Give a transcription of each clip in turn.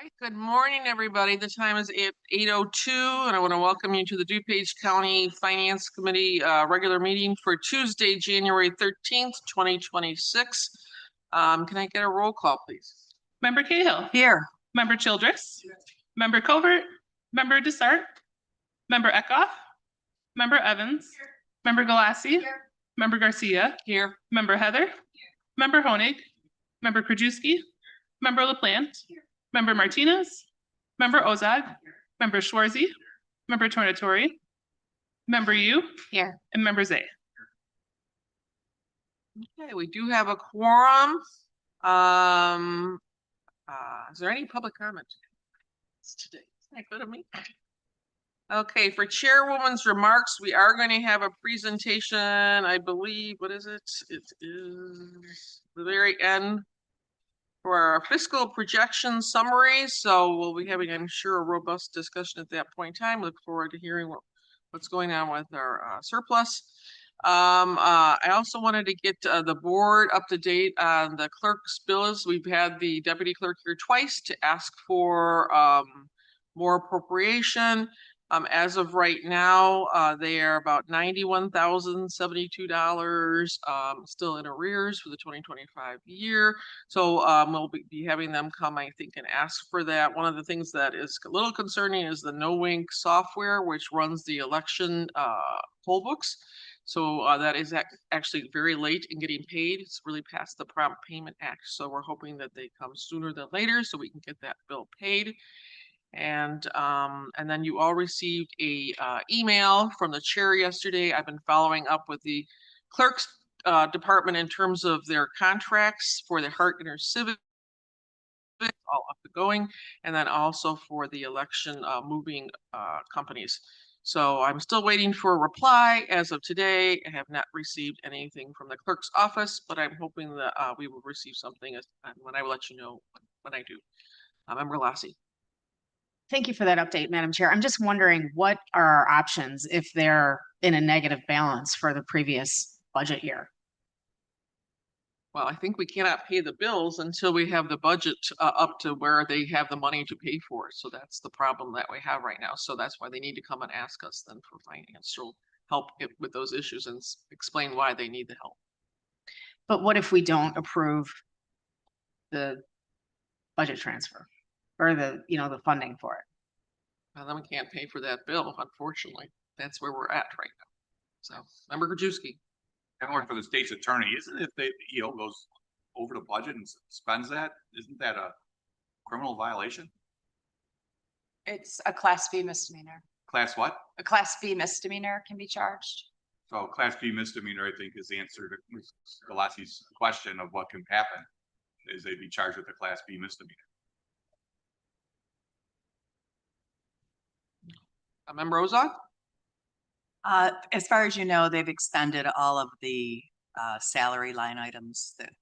right, good morning, everybody. The time is 8:02, and I want to welcome you to the DuPage County Finance Committee regular meeting for Tuesday, January 13th, 2026. Can I get a roll call, please? Member Cahill. Here. Member Childress. Member Covert. Member Desart. Member Eckhoff. Member Evans. Member Galassi. Member Garcia. Here. Member Heather. Member Honig. Member Krajewski. Member LaPlante. Member Martinez. Member Ozog. Member Schwarzy. Member Tornatori. Member Yu. Here. And Member Zay. Okay, we do have a quorum. Is there any public comment today? Isn't that good of me? Okay, for Chairwoman's remarks, we are going to have a presentation, I believe. What is it? It is the very end for our fiscal projection summary. So we'll be having, I'm sure, a robust discussion at that point in time. Look forward to hearing what's going on with our surplus. I also wanted to get the board up to date on the clerk's bills. We've had the deputy clerk here twice to ask for more appropriation. As of right now, they are about $91,072 still in arrears for the 2025 year. So we'll be having them come, I think, and ask for that. One of the things that is a little concerning is the NoWink software, which runs the election poll books. So that is actually very late in getting paid. It's really past the Prompt Payment Act. So we're hoping that they come sooner than later so we can get that bill paid. And then you all received a email from the chair yesterday. I've been following up with the clerk's department in terms of their contracts for the Hart InterCivic, all up and going, and then also for the election moving companies. So I'm still waiting for a reply. As of today, I have not received anything from the clerk's office, but I'm hoping that we will receive something when I will let you know when I do. Member Lassie. Thank you for that update, Madam Chair. I'm just wondering what are our options if they're in a negative balance for the previous budget year? Well, I think we cannot pay the bills until we have the budget up to where they have the money to pay for it. So that's the problem that we have right now. So that's why they need to come and ask us then for financial help with those issues and explain why they need the help. But what if we don't approve the budget transfer or the funding for it? Well, then we can't pay for that bill, unfortunately. That's where we're at right now. So, Member Krajewski. I work for the state's attorney. Isn't it if they goes over the budget and spends that? Isn't that a criminal violation? It's a Class B misdemeanor. Class what? A Class B misdemeanor can be charged. So Class B misdemeanor, I think, is the answer to Ms. Galassi's question of what can happen is they'd be charged with a Class B misdemeanor. Member Ozog? As far as you know, they've expended all of the salary line items that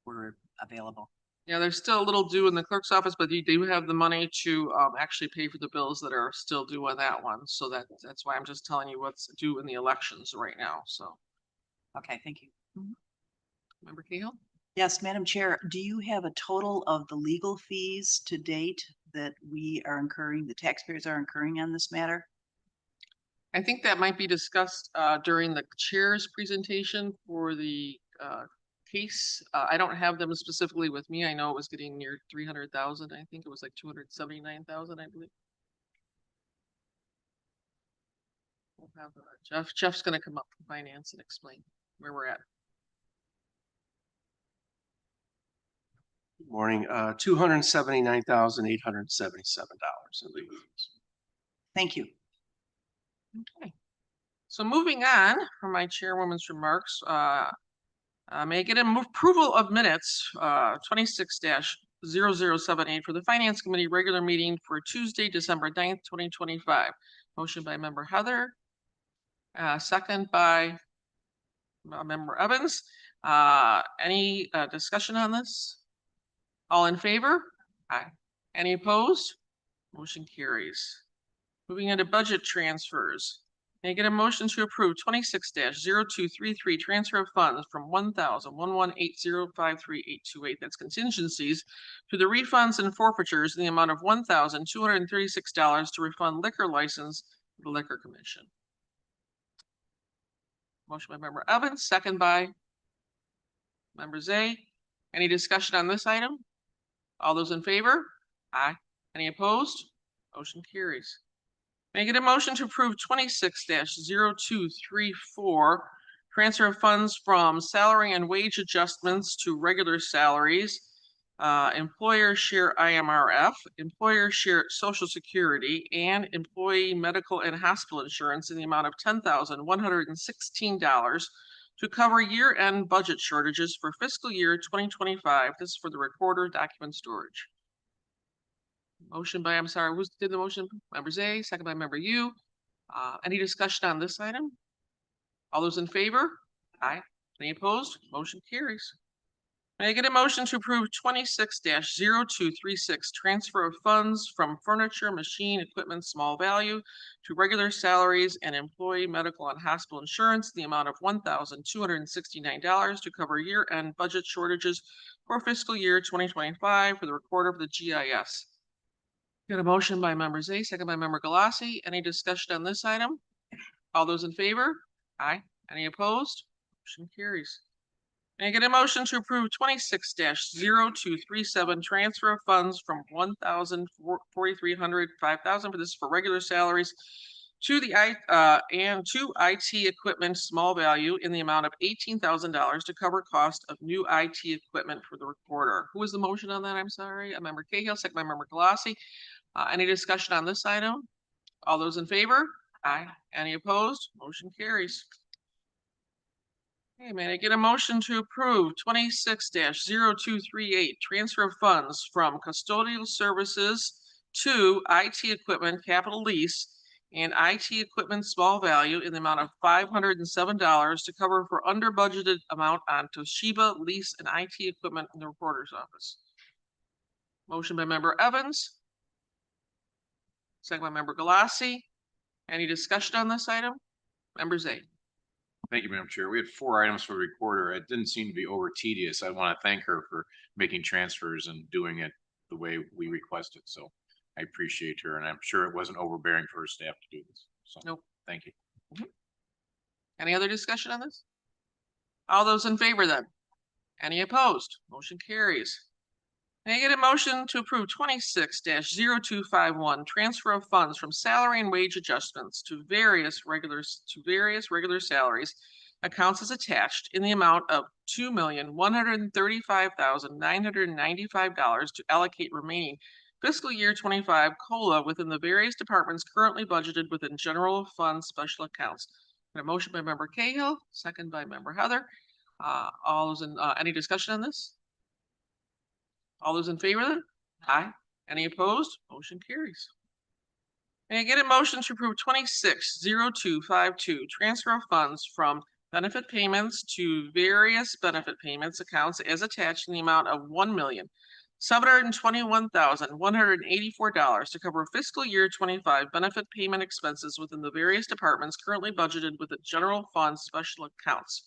were available. Yeah, there's still a little due in the clerk's office, but you do have the money to actually pay for the bills that are still due on that one. So that's why I'm just telling you what's due in the elections right now. So. Okay, thank you. Member Cahill? Yes, Madam Chair, do you have a total of the legal fees to date that we are incurring, the taxpayers are incurring on this matter? I think that might be discussed during the chair's presentation for the case. I don't have them specifically with me. I know it was getting near 300,000. I think it was like 279,000, I believe. We'll have Jeff. Jeff's going to come up from finance and explain where we're at. Good morning. $279,877 in legal fees. Thank you. Okay. So moving on from my chairwoman's remarks, may I get an approval of minutes 26-0078 for the Finance Committee regular meeting for Tuesday, December 9th, 2025. Motion by Member Heather, second by Member Evans. Any discussion on this? All in favor? Aye. Any opposed? Motion carries. Moving into budget transfers. May I get a motion to approve 26-0233 transfer of funds from 1,011,8053,828, that's contingencies, to the refunds and forfeitures in the amount of $1,236 to refund liquor license to the Liquor Commission? Motion by member Evans, second by member Zay. Any discussion on this item? All those in favor? Aye. Any opposed? Motion carries. May I get a motion to approve 26-0234 transfer of funds from salary and wage adjustments to regular salaries, employer share IMRF, employer share Social Security, and employee medical and hospital insurance in the amount of $10,116 to cover year-end budget shortages for fiscal year 2025. This is for the recorder document storage. Motion by, I'm sorry, who did the motion? Member Zay, second by member Yu. Any discussion on this item? All those in favor? Aye. Any opposed? Motion carries. May I get a motion to approve 26-0236 transfer of funds from furniture, machine, equipment, small value to regular salaries and employee medical and hospital insurance in the amount of $1,269 to cover year-end budget shortages for fiscal year 2025 for the recorder of the GIS. Got a motion by member Zay, second by member Galassi. Any discussion on this item? All those in favor? Aye. Any opposed? Motion carries. May I get a motion to approve 26-0237 transfer of funds from 1,400, 5,000 for this for regular salaries to the to IT equipment small value in the amount of $18,000 to cover cost of new IT equipment for the recorder. Who was the motion on that? I'm sorry. A member Cahill, second by member Galassi. Any discussion on this item? All those in favor? Aye. Any opposed? Motion carries. Okay, may I get a motion to approve 26-0238 transfer of funds from custodial services to IT equipment capital lease and IT equipment small value in the amount of $507 to cover for under budgeted amount on Toshiba lease and IT equipment in the recorder's office. Motion by member Evans. Second by member Galassi. Any discussion on this item? Member Zay. Thank you, Madam Chair. We had 4 items for the recorder. It didn't seem to be over tedious. I want to thank her for making transfers and doing it the way we requested. So I appreciate her, and I'm sure it wasn't overbearing for her staff to do this. So, Nope. Thank you. Any other discussion on this? All those in favor then? Any opposed? Motion carries. May I get a motion to approve 26-0251 transfer of funds from salary and wage adjustments to various regular salaries accounts as attached in the amount of $2,135,995 to allocate remaining fiscal year 25 COLA within the various departments currently budgeted within general fund special accounts. A motion by member Cahill, second by member Heather. All those in, any discussion on this? All those in favor then? Aye. Any opposed? Motion carries. May I get a motion to approve 26-0252 transfer of funds from benefit payments to various benefit payments accounts as attached in the amount of $1,721,184 to cover fiscal year 25 benefit payment expenses within the various departments currently budgeted with the general fund special accounts.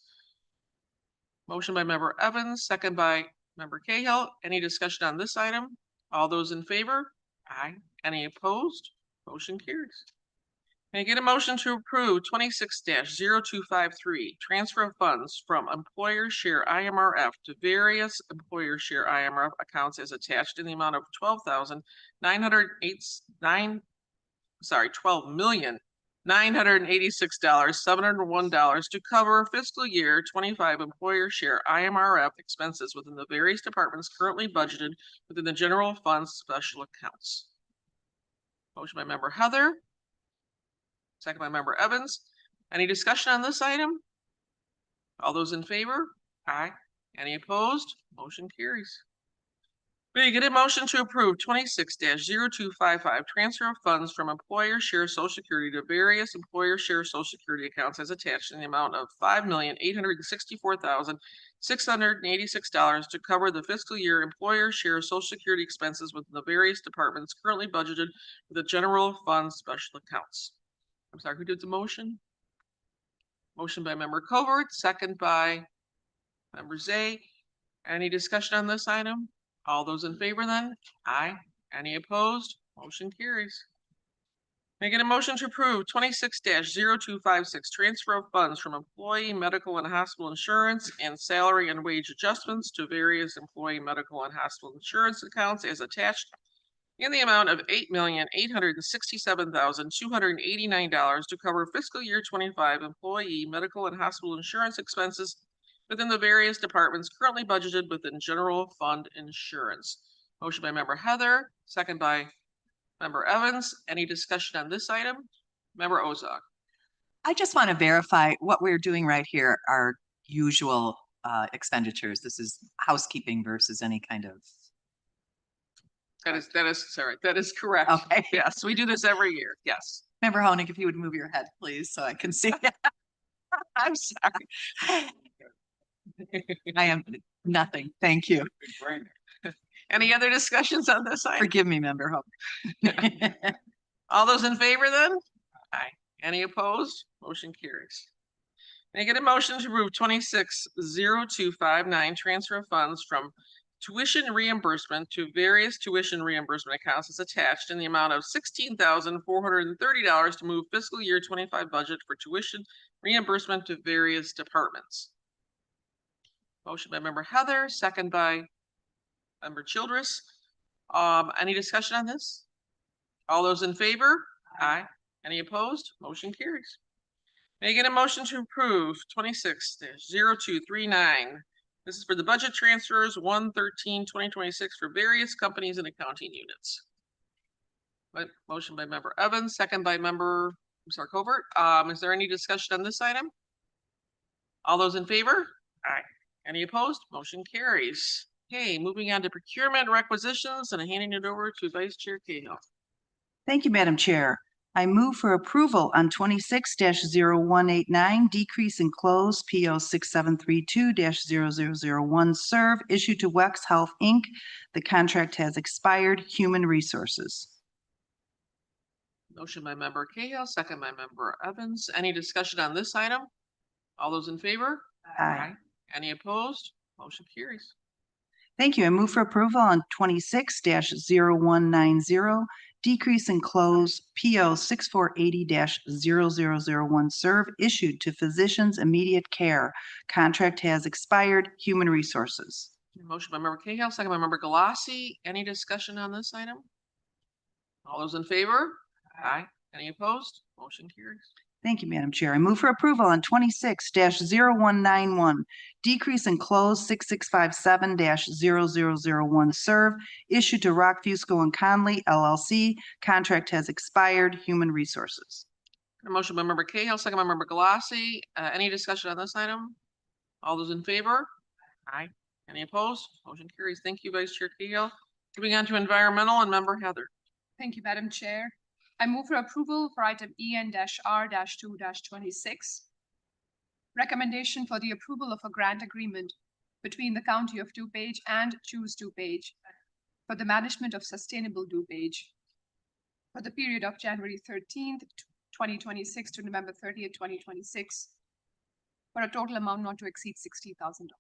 Motion by member Evans, second by member Cahill. Any discussion on this item? All those in favor? Aye. Any opposed? Motion carries. May I get a motion to approve 26-0253 transfer of funds from employer share IMRF to various employer share IMRF accounts as attached in the amount of $12,986,701 to cover fiscal year 25 employer share IMRF expenses within the various departments currently budgeted within the general fund special accounts. Motion by member Heather. Second by member Evans. Any discussion on this item? All those in favor? Aye. Any opposed? Motion carries. May I get a motion to approve 26-0255 transfer of funds from employer share Social Security to various employer share Social Security accounts as attached in the amount of $5,864,686 to cover the fiscal year employer share Social Security expenses within the various departments currently budgeted for the general fund special accounts. I'm sorry, who did the motion? Motion by member Covert, second by member Zay. Any discussion on this item? All those in favor then? Aye. Any opposed? Motion carries. May I get a motion to approve 26-0256 transfer of funds from employee medical and hospital insurance and salary and wage adjustments to various employee medical and hospital insurance accounts as attached in the amount of $8,867,289 to cover fiscal year 25 employee medical and hospital insurance expenses within the various departments currently budgeted within general fund insurance. Motion by member Heather, second by member Evans. Any discussion on this item? Member Ozog. I just want to verify what we're doing right here are usual expenditures. This is housekeeping versus any kind of. That is correct. Okay. Yes, we do this every year. Yes. Member Honig, if you would move your head, please, so I can see. I'm sorry. I am nothing. Thank you. Any other discussions on this item? Forgive me, Member Honig. All those in favor then? Aye. Any opposed? Motion carries. May I get a motion to approve 26-0259 transfer of funds from tuition reimbursement to various tuition reimbursement accounts as attached in the amount of $16,430 to move fiscal year 25 budget for tuition reimbursement to various departments. Motion by member Heather, second by member Childress. Any discussion on this? All those in favor? Aye. Any opposed? Motion carries. May I get a motion to approve 26-0239? This is for the budget transfers 1/13/2026 for various companies and accounting units. Motion by member Evans, second by member Covert. Is there any discussion on this item? All those in favor? Aye. Any opposed? Motion carries. Okay, moving on to procurement requisitions and handing it over to Vice Chair Cahill. Thank you, Madam Chair. I move for approval on 26-0189, decrease in clothes, PO 6732-0001, serve issued to Wex Health, Inc. The contract has expired. Human Resources. Motion by member Cahill, second by member Evans. Any discussion on this item? All those in favor? Aye. Any opposed? Motion carries. Thank you. I move for approval on 26-0190, decrease in clothes, PO 6480-0001, serve issued to Physicians Immediate Care. Contract has expired. Human Resources. Motion by member Cahill, second by member Galassi. Any discussion on this item? All those in favor? Aye. Any opposed? Motion carries. Thank you, Madam Chair. I move for approval on 26-0191, decrease in clothes 6657-0001, serve issued to Rock Fusco and Conley LLC. Contract has expired. Human Resources. A motion by member Cahill, second by member Galassi. Any discussion on this item? All those in favor? Aye. Any opposed? Motion carries. Thank you, Vice Chair Cahill. Moving on to environmental and member Heather. Thank you, Madam Chair. I move for approval for item EN-R-2-26. Recommendation for the approval of a grant agreement between the County of DuPage and Choose DuPage for the management of sustainable DuPage for the period of January 13th, 2026 to November 30th, 2026 for a total amount not to exceed $60,000.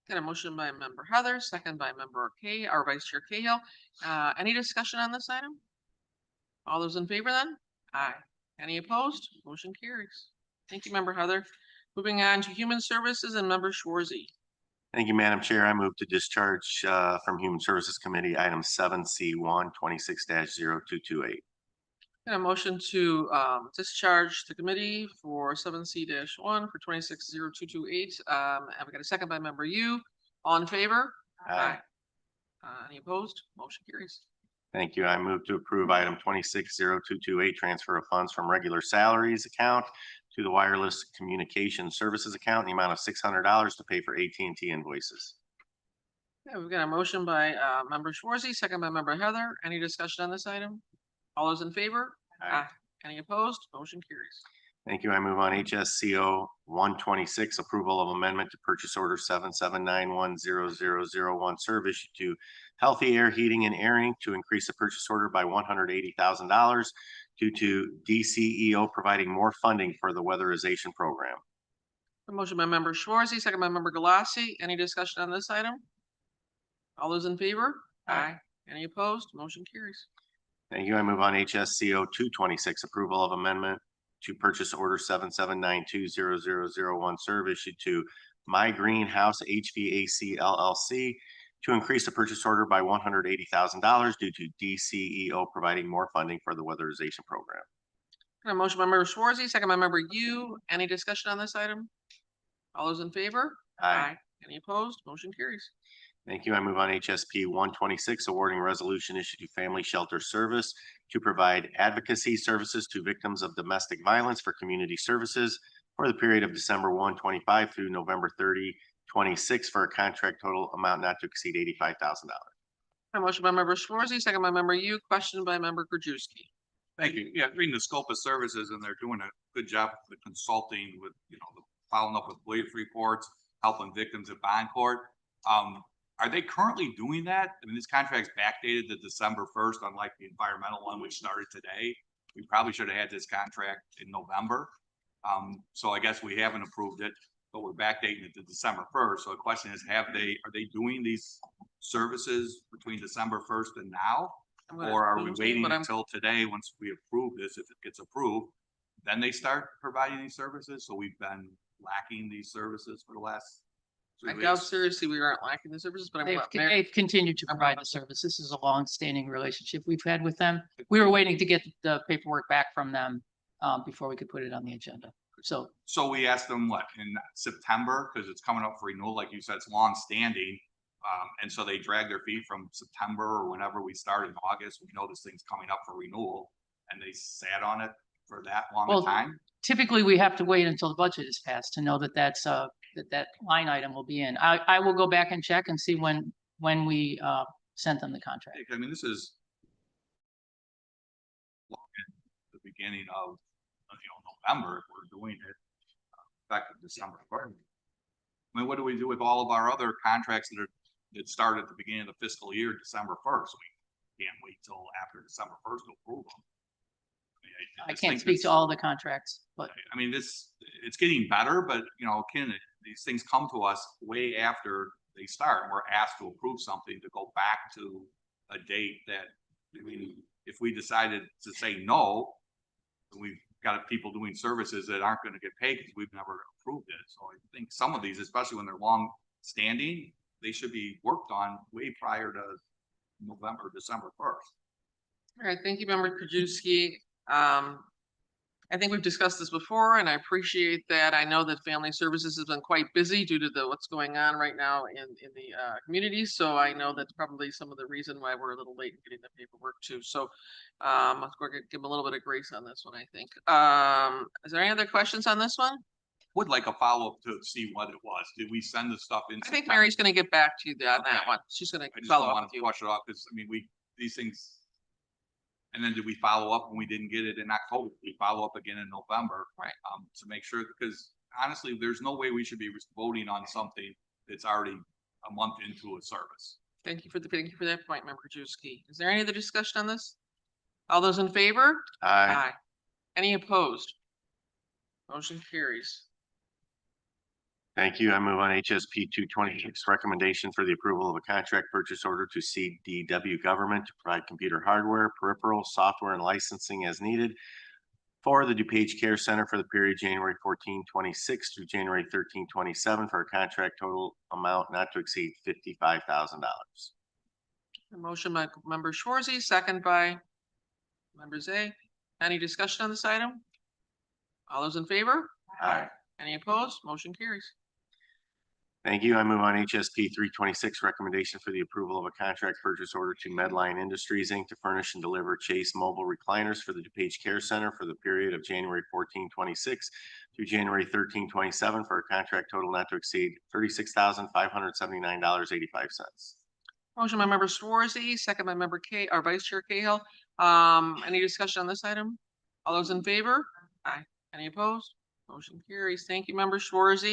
Got a motion by member Heather, second by member our Vice Chair Cahill. Any discussion on this item? All those in favor then? Aye. Any opposed? Motion carries. Thank you, member Heather. Moving on to human services and member Schwarzy. Thank you, Madam Chair. I move to discharge from Human Services Committee, item 7C1, 26-0228. Got a motion to discharge the committee for 7C-1 for 26-0228. And we got a second by member Yu. All in favor? Aye. Any opposed? Motion carries. Thank you. I move to approve item 26-0228, transfer of funds from regular salaries account to the wireless communication services account in the amount of $600 to pay for AT&T invoices. Okay, we've got a motion by member Schwarzy, second by member Heather. Any discussion on this item? All those in favor? Aye. Any opposed? Motion carries. Thank you. I move on HSCO 126, approval of amendment to purchase order 77910001, serve issued to Healthy Air Heating and Airing to increase the purchase order by $180,000 due to DCEO providing more funding for the weatherization program. A motion by member Schwartz, second by member Galassi. Any discussion on this item? All those in favor? Aye. Any opposed? Motion carries. Thank you. I move on HSCO 226, approval of amendment to purchase order 77920001 serve issued to My Greenhouse HVAC LLC to increase the purchase order by $180,000 due to DCEO providing more funding for the weatherization program. A motion by member Schwartz, second by member Yu. Any discussion on this item? All those in favor? Any opposed? Motion carries. Thank you. I move on HSP 126, awarding resolution issued to Family Shelter Service to provide advocacy services to victims of domestic violence for community services for the period of December 1, 2025 through November 30, 2026 for a contract total amount not to exceed $85,000. A motion by member Schwartz, second by member Yu, question by member Krajewski. Thank you. Yeah, reading the scope of services and they're doing a good job with consulting with, the following up with police reports, helping victims at bond court. Are they currently doing that? I mean, this contract's backdated to December 1st, unlike the environmental one, which started today. We probably should have had this contract in November. So I guess we haven't approved it, but we're backdating it to December 1st. So the question is, are they doing these services between December 1st and now? Or are we waiting until today, once we approve this, if it gets approved, then they start providing these services? So we've been lacking these services for the last I 3 doubt weeks. seriously we aren't lacking the services, but I'm. They've continued to provide the service. This is a long-standing relationship we've had with them. We were waiting to get the paperwork back from them before we could put it on the agenda. So So we asked them what, in September, because it's coming up for renewal, like you said, it's long standing. And so they dragged their feet from September or whenever we started in August. We know this thing's coming up for renewal and they sat on it for that long a Well, time. typically we have to wait until the budget is passed to know that that line item will be in. I will go back and check and see when we sent them the contract. I mean, this is the beginning of, November, if we're doing it effective December 1st. I mean, what do we do with all of our other contracts that start at the beginning of the fiscal year, December 1st? We can't wait till after December 1st to approve them. I can't speak to all the contracts, but I mean, it's getting better, but Ken, these things come to us way after they start. And we're asked to approve something to go back to a date that, I mean, if we decided to say no, we've got people doing services that aren't going to get paid because we've never approved it. So I think some of these, especially when they're long standing, they should be worked on way prior to November, December 1st. All right, thank you, member Krajewski. I think we've discussed this before and I appreciate that. I know that family services has been quite busy due to what's going on right now in the community. So I know that's probably some of the reason why we're a little late in getting the paperwork too. So we're gonna give them a little bit of grace on this one, I think. Is there any other questions on this one? Would like a follow-up to see what it was. Did we send the stuff in? I think Mary's gonna get back to you on that Okay. one. She's gonna I just follow don't up want with to you. flush it off because, I mean, these things. And then did we follow up when we didn't get it in October? We follow up again in November. Right. To make sure, because honestly, there's no way we should be voting on something that's already a month into a service. Thank you for that point, member Krajewski. Is there any other discussion on this? All those in favor? Aye. Any opposed? Motion carries. Thank you. I move on HSP 226, recommendation for the approval of a contract purchase order to CDW Government to provide computer hardware, peripheral, software, and licensing as needed for the DuPage Care Center for the period January 14, 26 through January 13, 27 for a contract total amount not to exceed $55,000. A motion by member Schwartz, second by member Zay. Any discussion on this item? All those in favor? Aye. Any opposed? Motion carries. Thank you. I move on HSP 326, recommendation for the approval of a contract purchase order to Medline Industries, Inc. to furnish and deliver Chase mobile recliners for the DuPage Care Center for the period of January 14, 26 through January 13, 27 for a contract total not to exceed $36,579.85. Motion by member Schwartz, second by member Vice Chair Cahill. Any discussion on this item? All those in favor? Aye. Any opposed? Motion carries. Thank you, member Schwartz.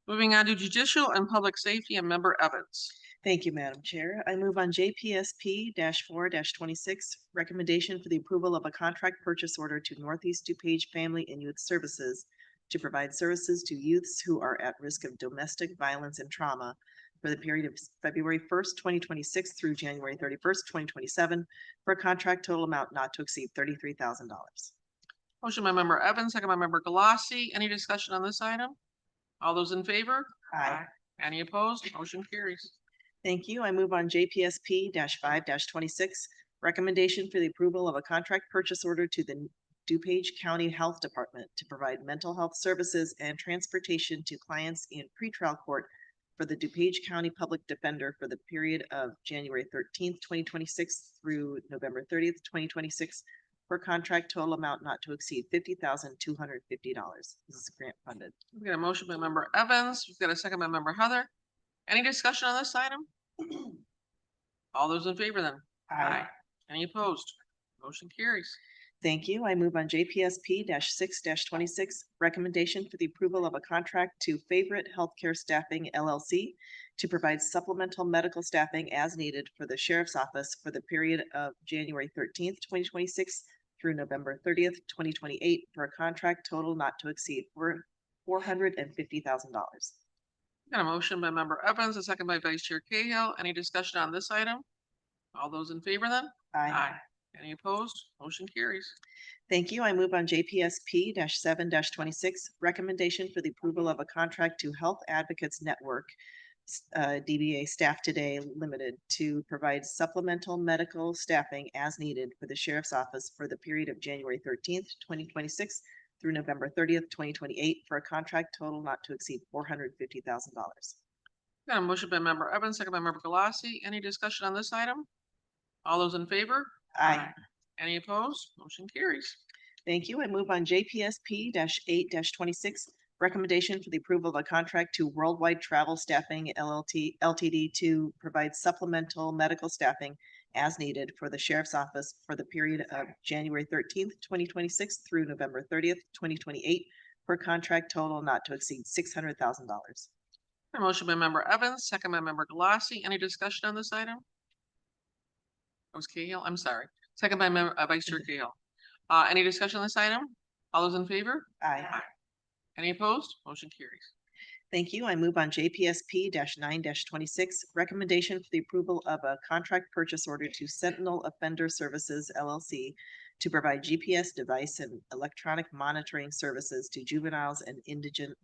Moving on to judicial and public safety and member Evans. Thank you, Madam Chair. I move on JPSP 4-26, recommendation for the approval of a contract purchase order to Northeast DuPage Family and Youth Services to provide services to youths who are at risk of domestic violence and trauma for the period of February 1st, 2026 through January 31st, 2027, for a contract total amount not to exceed $33,000. Motion by member Evans, second by member Galassi. Any discussion on this item? All those in favor? Aye. Any opposed? Motion carries. Thank you. I move on JPSP 5-26, recommendation for the approval of a contract purchase order to the DuPage County Health Department to provide mental health services and transportation to clients in pretrial court for the DuPage County Public Defender for the period of January 13th, 2026 through November 30th, 2026, for contract total amount not to exceed $50,250. This is grant funded. We've got a motion by member Evans. We've got a second by member Heather. Any discussion on this item? All those in favor then? Any opposed? Motion carries. Thank you. I move on JPSP 6-26, recommendation for the approval of a contract to Favorite Healthcare Staffing LLC to provide supplemental medical staffing as needed for the Sheriff's Office for the period of January 13th, 2026 through November 30th, 2028, for a contract total not to exceed $450,000. Got a motion by member Evans, a second by Vice Chair Cahill. Any discussion on this item? All those in favor then? Aye. Any opposed? Motion carries. Thank you. I move on JPSP 7-26, recommendation for the approval of a contract to Health Advocates Network, DBA Staff Today Limited, to provide supplemental medical staffing as needed for the Sheriff's Office for the period of January 13th, 2026 through November 30th, 2028, for a contract total not to exceed $450,000. Got a motion by member Evans, second by member Galassi. Any discussion on this item? All those in favor? Aye. Any opposed? Motion carries. Thank you. I move on JPSP 8-26, recommendation for the approval of a contract to Worldwide Travel Staffing LTD to provide supplemental medical staffing as needed for the Sheriff's Office for the period of January 13th, 2026 through November 30th, 2028, for a contract total not to exceed $600,000. A motion by member Evans, second by member Galassi. Any discussion on this item? That was Cahill. I'm sorry. Second by member Vice Chair Cahill. Any discussion on this item? All those in favor? Aye. Any opposed? Motion carries. Thank you. I move on JPSP 9-26, recommendation for the approval of a contract purchase order to Sentinel Offender Services LLC to provide GPS device and electronic monitoring services to juveniles and indigent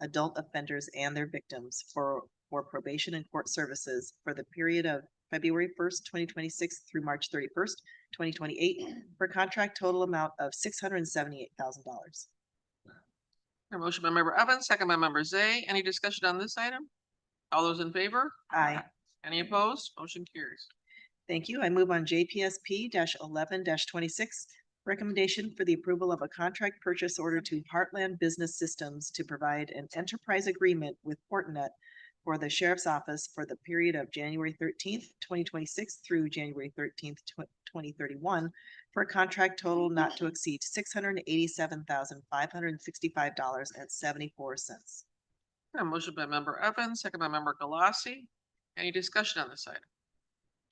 adult offenders and their victims for probation and court services for the period of February 1st, 2026 through March 31st, 2028, for a contract total amount of $678,000. A motion by member Evans, second by member Zay. Any discussion on this item? All those in favor? Aye. Any opposed? Motion carries. Thank you. I move on JPSP 11-26, recommendation for the approval of a contract purchase order to Heartland Business Systems to provide an enterprise agreement with Fortinet for the Sheriff's Office for the period of January 13th, 2026 through January 13th, 2031, for a contract total not to exceed $687,565.74. A motion by member Evans, second by member Galassi. Any discussion on this item?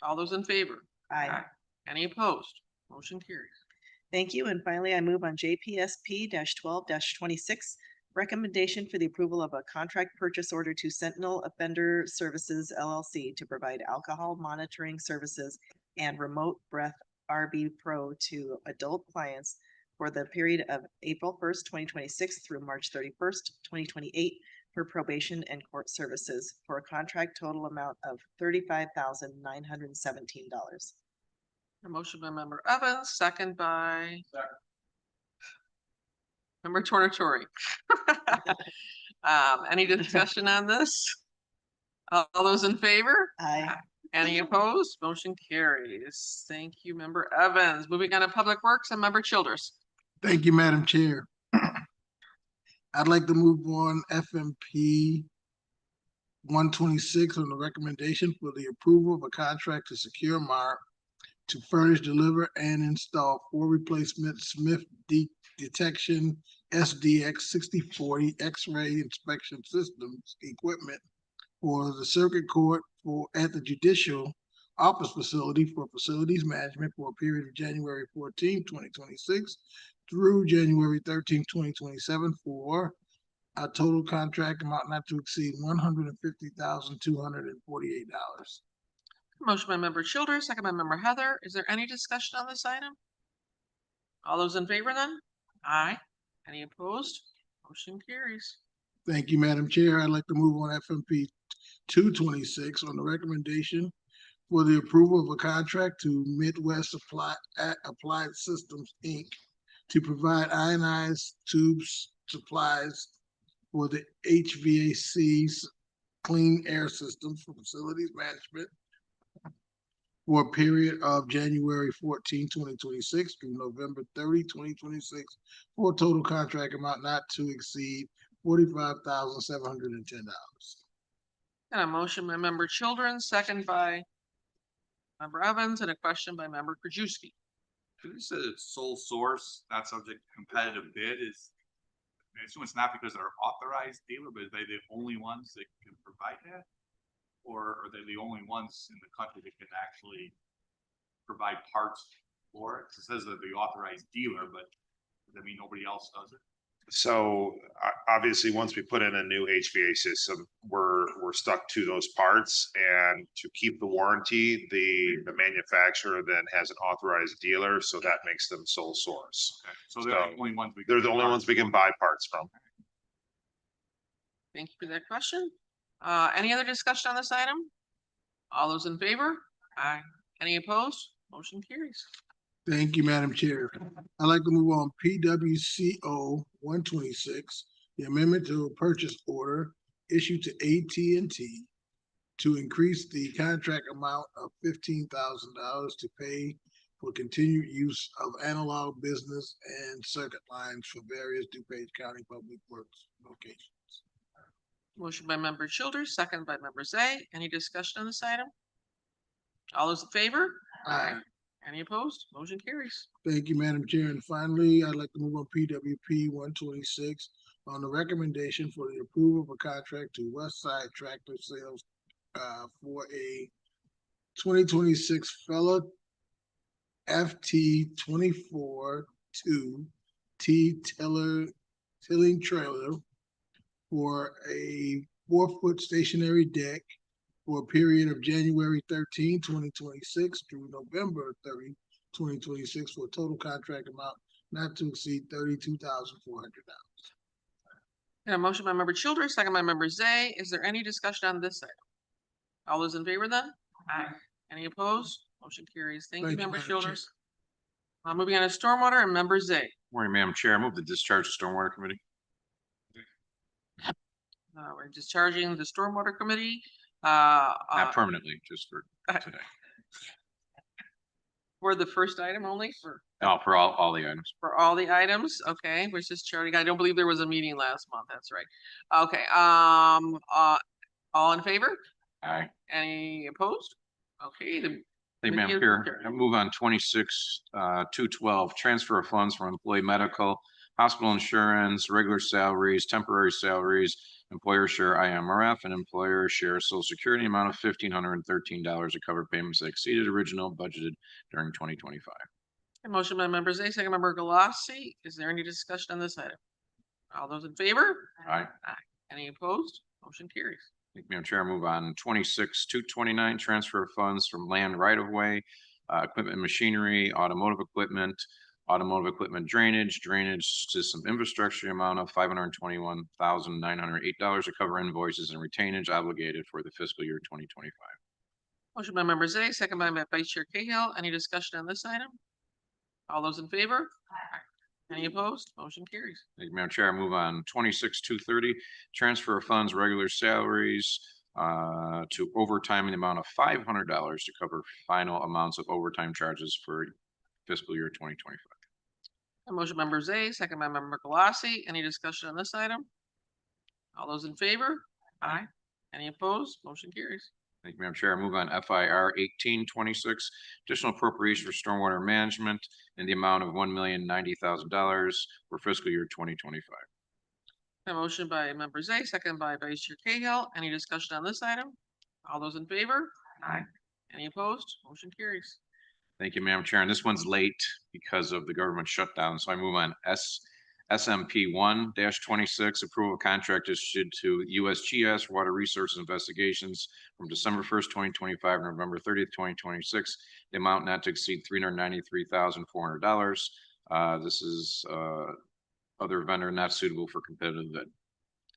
All those in favor? Aye. Any opposed? Motion carries. Thank you. And finally, I move on JPSP 12-26, recommendation for the approval of a contract purchase order to Sentinel Offender Services LLC to provide alcohol monitoring services and remote breath RB Pro to adult clients for the period of April 1st, 2026 through March 31st, 2028, for probation and court services for a contract total amount of $35,917. A motion by member Evans, second by member Tornatori. Any discussion on this? All those in favor? Aye. Any opposed? Motion carries. Thank you, member Evans. Moving on to Public Works and member Childers. Thank you, Madam Chair. I'd like to move on FMP 126 on the recommendation for the approval of a contract to Secure Mart to furnish, deliver, and install 4 replacement Smith detection SDX 6040 X-ray inspection systems equipment for the circuit court at the judicial office facility for facilities management for a period of January 14, 2026 through January 13, 2027 for a total contract amount not to exceed $150,248. Motion by member Childers, second by member Heather. Is there any discussion on this item? All those in favor then? Aye. Any opposed? Motion carries. Thank you, Madam Chair. I'd like to move on FMP 226 on the recommendation for the approval of a contract to Midwest Applied Systems, Inc. to provide ionized tubes supplies for the HVAC's clean air systems for facilities management for a period of January 14, 2026 through November 30, 2026 for a total contract amount not to exceed $45,710. And a motion by member Children, second by member Evans, and a question by member Krajewski. This is sole source, not subject to competitive bid is, I assume it's not because they're authorized dealer, but are they the only ones that can provide that? Or are they the only ones in the country that can actually provide parts for it? It says that the authorized dealer, but does that mean nobody else does it? So obviously, once we put in a new HVAC system, we're stuck to those parts, and to keep the warranty, the manufacturer then has an authorized dealer, so that makes them sole source. Okay, so they're the only ones we. They're the only ones we can buy parts from. Thank you for that question. Any other discussion on this item? All those in favor? Aye. Any opposed? Motion carries. Thank you, Madam Chair. I'd like to move on PWCO 126, the amendment to a purchase order issued to AT&T to increase the contract amount of $15,000 to pay for continued use of analog business and circuit lines for various DuPage County Public Works locations. Motion by member Childers, second by member Zay. Any discussion on this item? All those in favor? Aye. Any opposed? Motion carries. Thank you, Madam Chair. And finally, I'd like to move on PWP 126 on the recommendation for the approval of a contract to West Side Tractor Sales for a 2026 Fella FT 24-2 tilling trailer for a 4-foot stationary deck for a period of January 13, 2026 through November 30, 2026 for a total contract amount not to exceed $32,400. And a motion by member Childers, second by member Zay. Is there any discussion on this item? All those in favor then? Aye. Any opposed? Motion carries. Thank you, Thank you, member Madam Chair. Childers. Moving on to stormwater and member Zay. Morning, Madam Chair. I move to discharge the Stormwater Committee. We're discharging the stormwater committee. Not permanently, just for today. For the first item only for No, for all the items. all the items. Okay, we're just charting. I don't believe there was a meeting last month. That's right. Okay, all in favor? Aye. Any opposed? Okay, the Hey, Madam Committee is Chair, adjourned. I move on 26-212, transfer of funds from employee medical, hospital insurance, regular salaries, temporary salaries, employer share IMRF, and employer share social security amount of $1,513 to cover payments that exceeded original budgeted during 2025. A motion by member Zay, second member Galassi. Is there any discussion on this item? All those in favor? Aye. Any opposed? Motion carries. Thank you, Madam Chair. I move on 26-229, transfer of funds from land right-of-way, equipment and machinery, automotive equipment drainage system infrastructure amount of $521,908 to cover invoices and retainage obligated for the fiscal year 2025. Motion by member Zay, second by Vice Chair Cahill. Any discussion on this item? All those in favor? Any opposed? Motion carries. Thank you, Madam Chair. I move on 26-230, transfer of funds, regular salaries to overtime in the amount of $500 to cover final amounts of overtime charges for fiscal year 2025. A motion by member Zay, second by member Galassi. Any discussion on this item? All those in favor? Aye. Any opposed? Motion carries. Thank you, Madam Chair. I move on FIR 1826, additional appropriation for stormwater management in the amount of $1,090,000 for fiscal year 2025. A motion by member Zay, second by Vice Chair Cahill. Any discussion on this item? All those in favor? Aye. Any opposed? Motion carries. Thank you, Madam Chair. And this one's late because of the government shutdown. So I move on SMP 1-26, approval of contract issued to USGS Water Resources Investigations from December 1st, 2025, November 30th, 2026. The amount not to exceed $393,400. This is other vendor not suitable for competitive bid.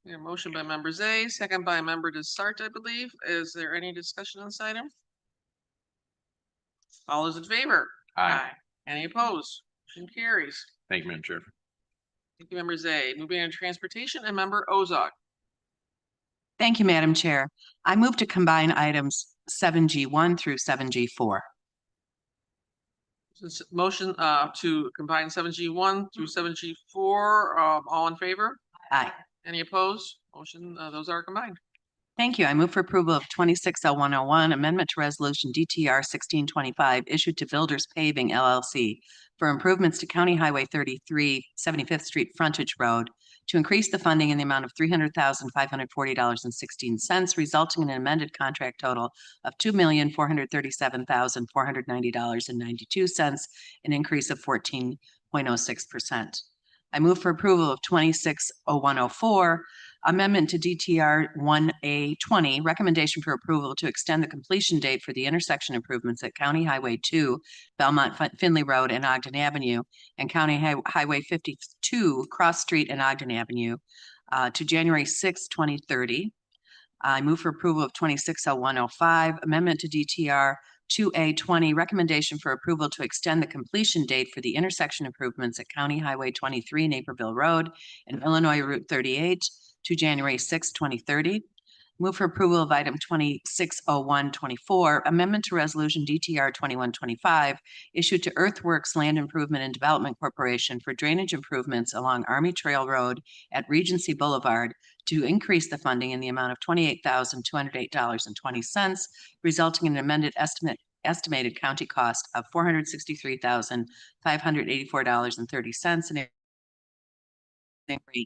We have a motion by member Zay, second by member Desart, I believe. Is there any discussion on this item? All those in favor? Aye. Any opposed? Motion carries. Thank you, Madam Chair. Thank you, member Zay. Moving on to transportation and member Ozark. Thank you, Madam Chair. I move to combine items 7G1 through 7G4. Motion to combine 7G1 through 7G4. All in favor? Aye. Any opposed? Motion, those are combined. Thank you. I move for approval of 260101, amendment to resolution DTR 1625, issued to Builders Paving LLC for improvements to County Highway 33, 75th Street frontage road to increase the funding in the amount of $300,540.16, resulting in an amended contract total of $2,437,490.92, an increase of 14.06%. I move for approval of 260104, amendment to DTR 1A20, recommendation for approval to extend the completion date for the intersection improvements at County Highway 2, Belmont Finley Road and Ogden Avenue, and County Highway 52, Cross Street and Ogden Avenue, to January 6, 2030. I move for approval of 260105, amendment to DTR 2A20, recommendation for approval to extend the completion date for the intersection improvements at County Highway 23, Naperville Road, and Illinois Route 38 to January 6, 2030. Move for approval of item 260124, amendment to resolution DTR 2125, issued to Earthworks Land Improvement and Development Corporation for drainage improvements along Army Trail Road at Regency Boulevard to increase the funding in the amount of $28,208.20, resulting in an amended estimated county cost of $463,584.30, and 8%.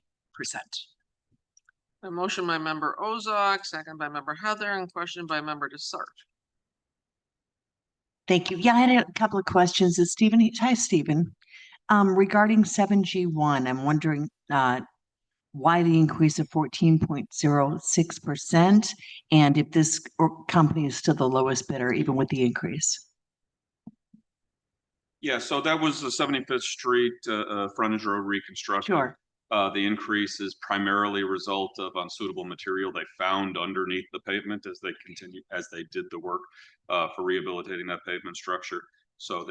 A motion by member Ozark, second by member Heather, and question by member Desart. Thank you. Yeah, I had a couple of questions. Is Stephen, hi, Stephen. Regarding 7G1, I'm wondering why the increase of 14.06% and if this company is still the lowest bidder, even with the increase. Yeah, so that was the 75th Street frontage road reconstruction. Sure. The increase is primarily a result of unsuitable material they found underneath the pavement as they did the work for rehabilitating that pavement structure. So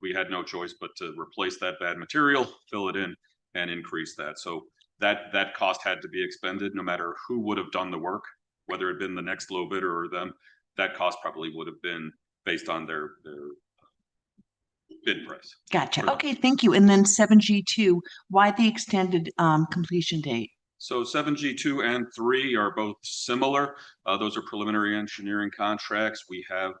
we had no choice but to replace that bad material, fill it in, and increase that. So that cost had to be expended no matter who would have done the work, whether it had been the next low bidder or them. That cost probably would have been based on their bid price. Gotcha. Okay, thank you. And then 7G2, why the extended completion date? So 7G2 and 3 are both similar. Those are preliminary engineering contracts. We have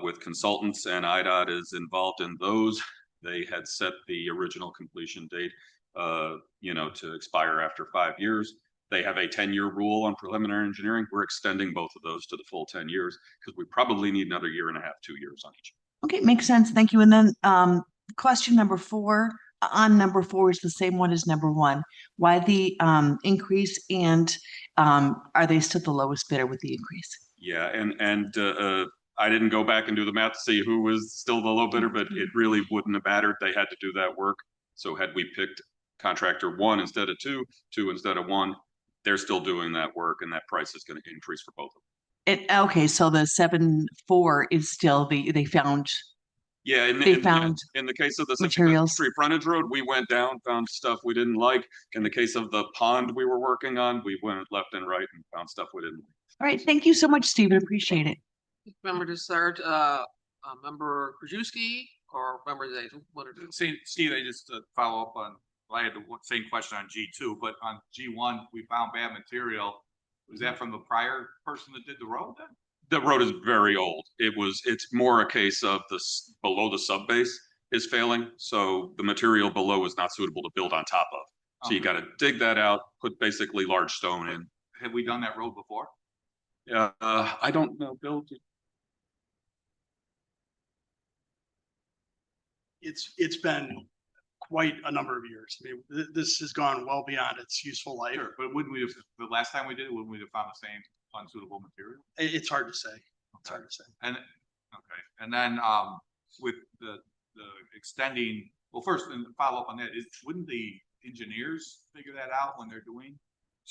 with consultants, and IDOT is involved in those. They had set the original completion date to expire after 5 years. They have a 10-year rule on preliminary engineering. We're extending both of those to the full 10 years because we probably need another year and a half, 2 years on each. Okay, makes sense. Thank you. And then question number 4, on number 4 is the same one as number 1. Why the increase, and are they still the lowest bidder with the increase? Yeah, and I didn't go back and do the math to see who was still the low bidder, but it really wouldn't have mattered. They had to do that work. So had we picked contractor 1 instead of 2, 2 instead of 1, they're still doing that work, and that price is going to increase for both of them. Okay, so the 7.4 is still they found. Yeah, in the case of the materials. Street frontage road, we went down, found stuff we didn't like. In the case of the pond we were working on, we went left and right and found stuff we didn't like. All right, thank you so much, Stephen. Appreciate it. Member Desart, member Krajewski, or member Zay? See, Steve, I just follow up on, I had the same question on G2, but on G1, we found bad material. Was that from the prior person that did the road then? The road is very old. It's more a case of below the sub base is failing. So the material below is not suitable to build on top of. So you got to dig that out, put basically large stone in. Have we done that road before? I don't know, Bill. it's been quite a number of years. I mean, this has gone well beyond its useful life. Sure, but wouldn't we have, the last time we did it, wouldn't we have found the same unsuitable material? It's hard to say. It's hard to say. And, okay, and then, with the extending, well, first, and follow up on that, wouldn't the engineers figure that out when they're doing?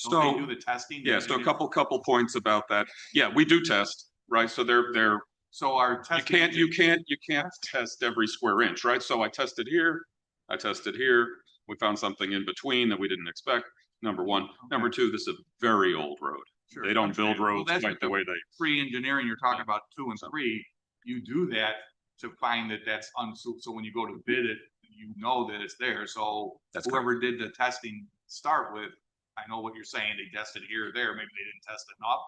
Don't they do the testing? Yeah, so a couple points about that. Yeah, we do test, right? So they're, So our you testing. can't test every square inch, right? So I tested here, I tested here. We found something in between that we didn't expect. Number one. Number two, this is a very old road. Sure, They don't build understand. Well, roads that's quite what the way they. Pre-engineering, you're talking about 2 and 3, you do that to find that that's unsuitable. So when you go to bid it, you know that it's there. So That's whoever did the testing to start with, I know what you're saying, they tested here or there, maybe they didn't test enough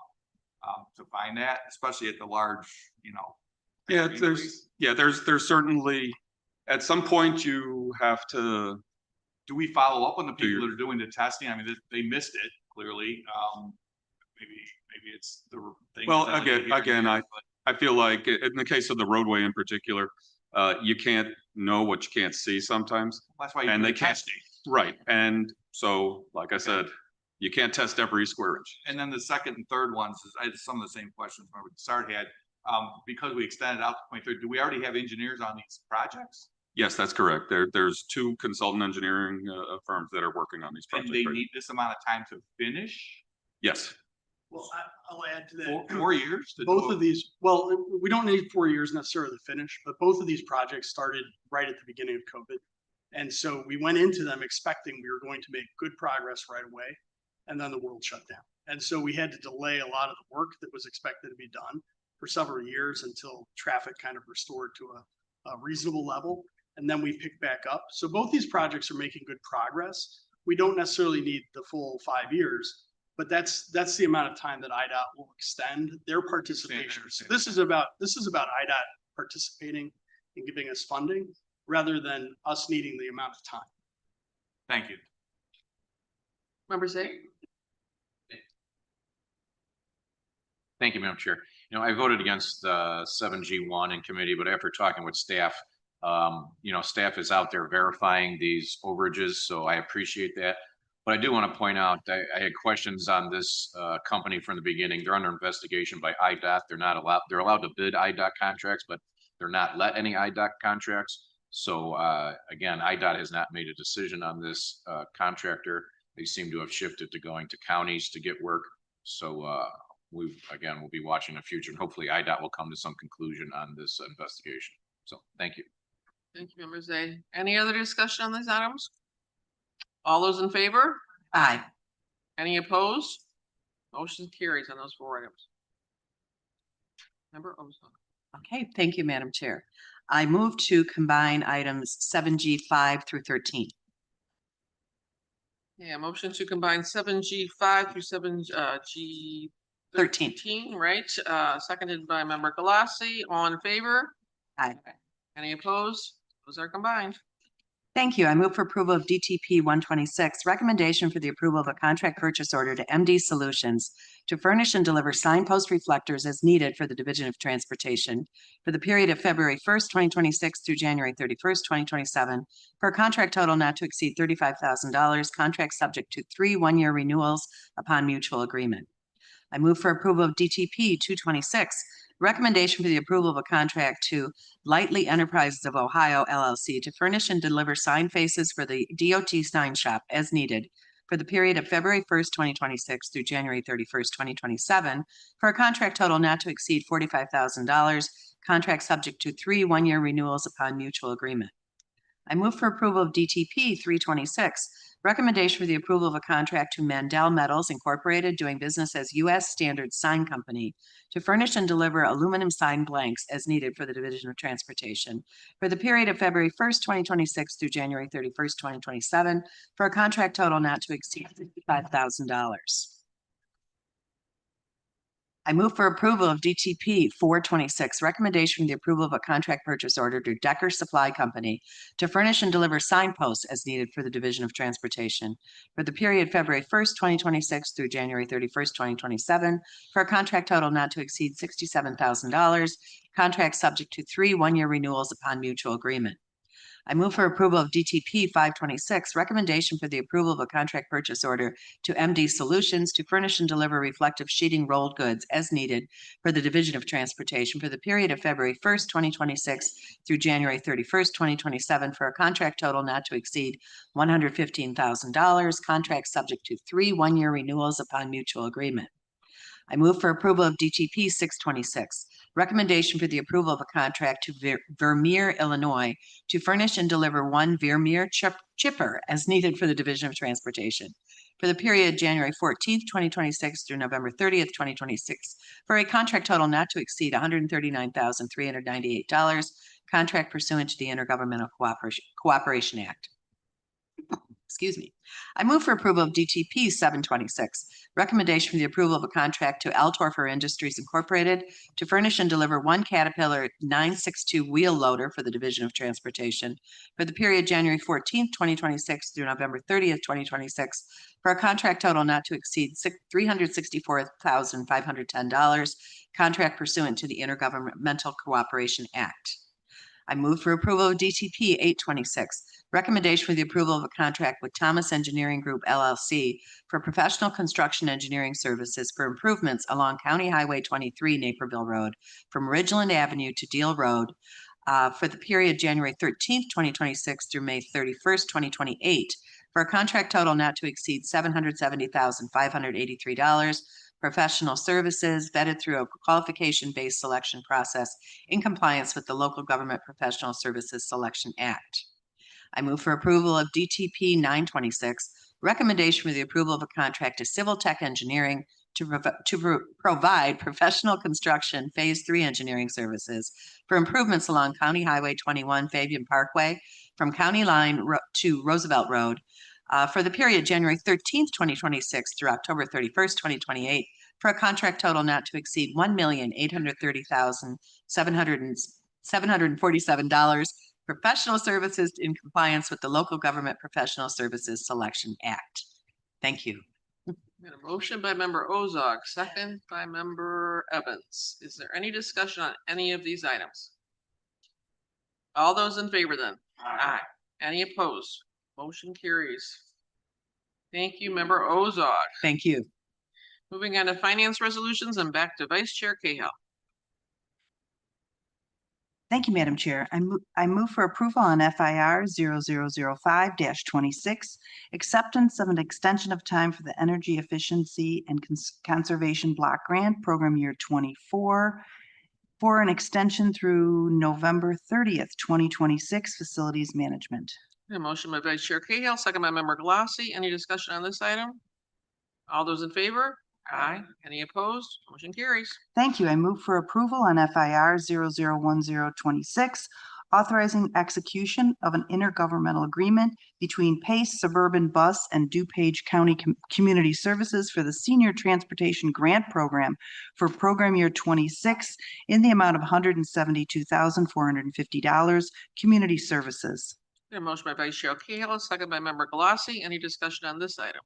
to find that, especially at the large, Yeah, increase. there's certainly, at some point you have to, Do we follow up on the Do people your- that are doing the testing? I mean, they missed it clearly. Maybe it's the thing. well, that's only here and again, there, I feel like in the case of the roadway in particular, you can't know what you can't see sometimes. but that's why you and do they the can't- testing. Right, and so, like I said, you can't test every square inch. And then the second and third ones, I had some of the same questions remember the start had. Because we extended out to 23rd, do we already have engineers on these projects? Yes, that's correct. There's 2 consultant engineering firms that are working on these And projects. they right need this amount of time to finish? now. Yes, Well, I'll add to that. 4 years? to do Both it? of these, well, we don't need 4 years necessarily to finish, but both of these projects started right at the beginning of COVID. And so we went into them expecting we were going to make good progress right away, and then the world shut down. And so we had to delay a lot of the work that was expected to be done for several years until traffic kind of restored to a reasonable level. And then we picked back up. So both these projects are making good progress. We don't necessarily need the full 5 years, but that's the amount of time that IDOT will extend their participation. So this is about IDOT participating and giving us funding rather than us needing the amount of time. Thank you. Member Zay? Thank you, Madam Chair. I voted against 7G1 in committee, but after talking with staff, staff is out there verifying these overages, so I appreciate that. But I do want to point out, I had questions on this company from the beginning. They're under investigation by IDOT. They're allowed to bid IDOT contracts, but they're not let any IDOT contracts. So again, IDOT has not made a decision on this contractor. They seem to have shifted to going to counties to get work. So we'll be watching the future, and hopefully IDOT will come to some conclusion on this investigation. So thank you. Thank you, Member Zay. Any other discussion on these items? All those in favor? Aye. Any opposed? Motion carries on those 4 items. Member Ozark. Okay, thank you, Madam Chair. I move to combine items 7G5 through 13. Yeah, motion to combine 7G5 through 7G 13, right? Seconded by Member Galassi. All in favor? Aye. Any opposed? Those are combined. Thank you. I move for approval of DTP 126, recommendation for the approval of a contract purchase order to MD Solutions to furnish and deliver signpost reflectors as needed for the Division of Transportation for the period of February 1st, 2026 through January 31st, 2027, for a contract total not to exceed $35,000, contract subject to 3 one-year renewals upon mutual agreement. I move for approval of DTP 226, recommendation for the approval of a contract to Lightly Enterprises of Ohio LLC to furnish and deliver sign faces for the DOT sign shop as needed for the period of February 1st, 2026 through January 31st, 2027, for a contract total not to exceed $45,000, contract subject to 3 one-year renewals upon mutual agreement. I move for approval of DTP 326, recommendation for the approval of a contract to Mandel Metals Incorporated doing business as U.S. Standard Sign Company to furnish and deliver aluminum sign blanks as needed for the Division of Transportation for the period of February 1st, 2026 through January 31st, 2027, for a contract total not to exceed $55,000. I move for approval of DTP 426, recommendation for the approval of a contract purchase order to Decker Supply Company to furnish and deliver signposts as needed for the Division of Transportation for the period February 1st, 2026 through January 31st, 2027, for a contract total not to exceed $67,000, contract subject to 3 one-year renewals upon mutual agreement. I move for approval of DTP 526, recommendation for the approval of a contract purchase order to MD Solutions to furnish and deliver reflective sheeting rolled goods as needed for the Division of Transportation for the period of February 1st, 2026 through January 31st, 2027 for a contract total not to exceed $115,000. Contract subject to 3 one-year renewals upon mutual agreement. I move for approval of DTP 626, recommendation for the approval of a contract to Vermeer, Illinois, to furnish and deliver one Vermeer chipper as needed for the Division of Transportation for the period January 14th, 2026 through November 30th, 2026, for a contract total not to exceed $139,398, contract pursuant to the Intergovernmental Cooperation Act. Excuse me. I move for approval of DTP 726, recommendation for the approval of a contract to Altorfer Industries Incorporated to furnish and deliver one Caterpillar 962 wheel loader for the Division of Transportation for the period January 14th, 2026 through November 30th, 2026, for a contract total not to exceed $364,510, contract pursuant to the Intergovernmental Cooperation Act. I move for approval of DTP 826, recommendation for the approval of a contract with Thomas Engineering Group LLC for professional construction engineering services for improvements along County Highway 23 Naperville Road from Ridgeland Avenue to Deal Road for the period January 13th, 2026 through May 31st, 2028 for a contract total not to exceed $770,583. Professional services vetted through a qualification-based selection process in compliance with the Local Government Professional Services Selection Act. I move for approval of DTP 926, recommendation for the approval of a contract to Civil Tech Engineering to provide professional construction Phase 3 engineering services for improvements along County Highway 21 Fabian Parkway from County Line to Roosevelt Road for the period January 13th, 2026 through October 31st, 2028 for a contract total not to exceed $1,830,747 professional services in compliance with the Local Government Professional Services Selection Act. Thank you. Got a motion by member Ozog, second by member Evans. Is there any discussion on any of these items? All those in favor then? Aye. Any opposed? Motion carries. Thank you, member Ozog. Thank you. Moving on to finance resolutions and back to Vice Chair Cahill. Thank you, Madam Chair. I move for approval on FIR 0005-26, acceptance of an extension of time for the Energy Efficiency and Conservation Block Grant Program Year 24 for an extension through November 30th, 2026, Facilities Management. A motion by Vice Chair Cahill, second by member Glassy. Any discussion on this item? All those in favor? Aye. Any opposed? Motion carries. Thank you. I move for approval on FIR 001026, authorizing execution of an intergovernmental agreement between Pace Suburban Bus and DuPage County Community Services for the Senior Transportation Grant Program for Program Year 26 in the amount of $172,450, Community Services. A motion by Vice Chair Cahill, second by member Glassy. Any discussion on this item?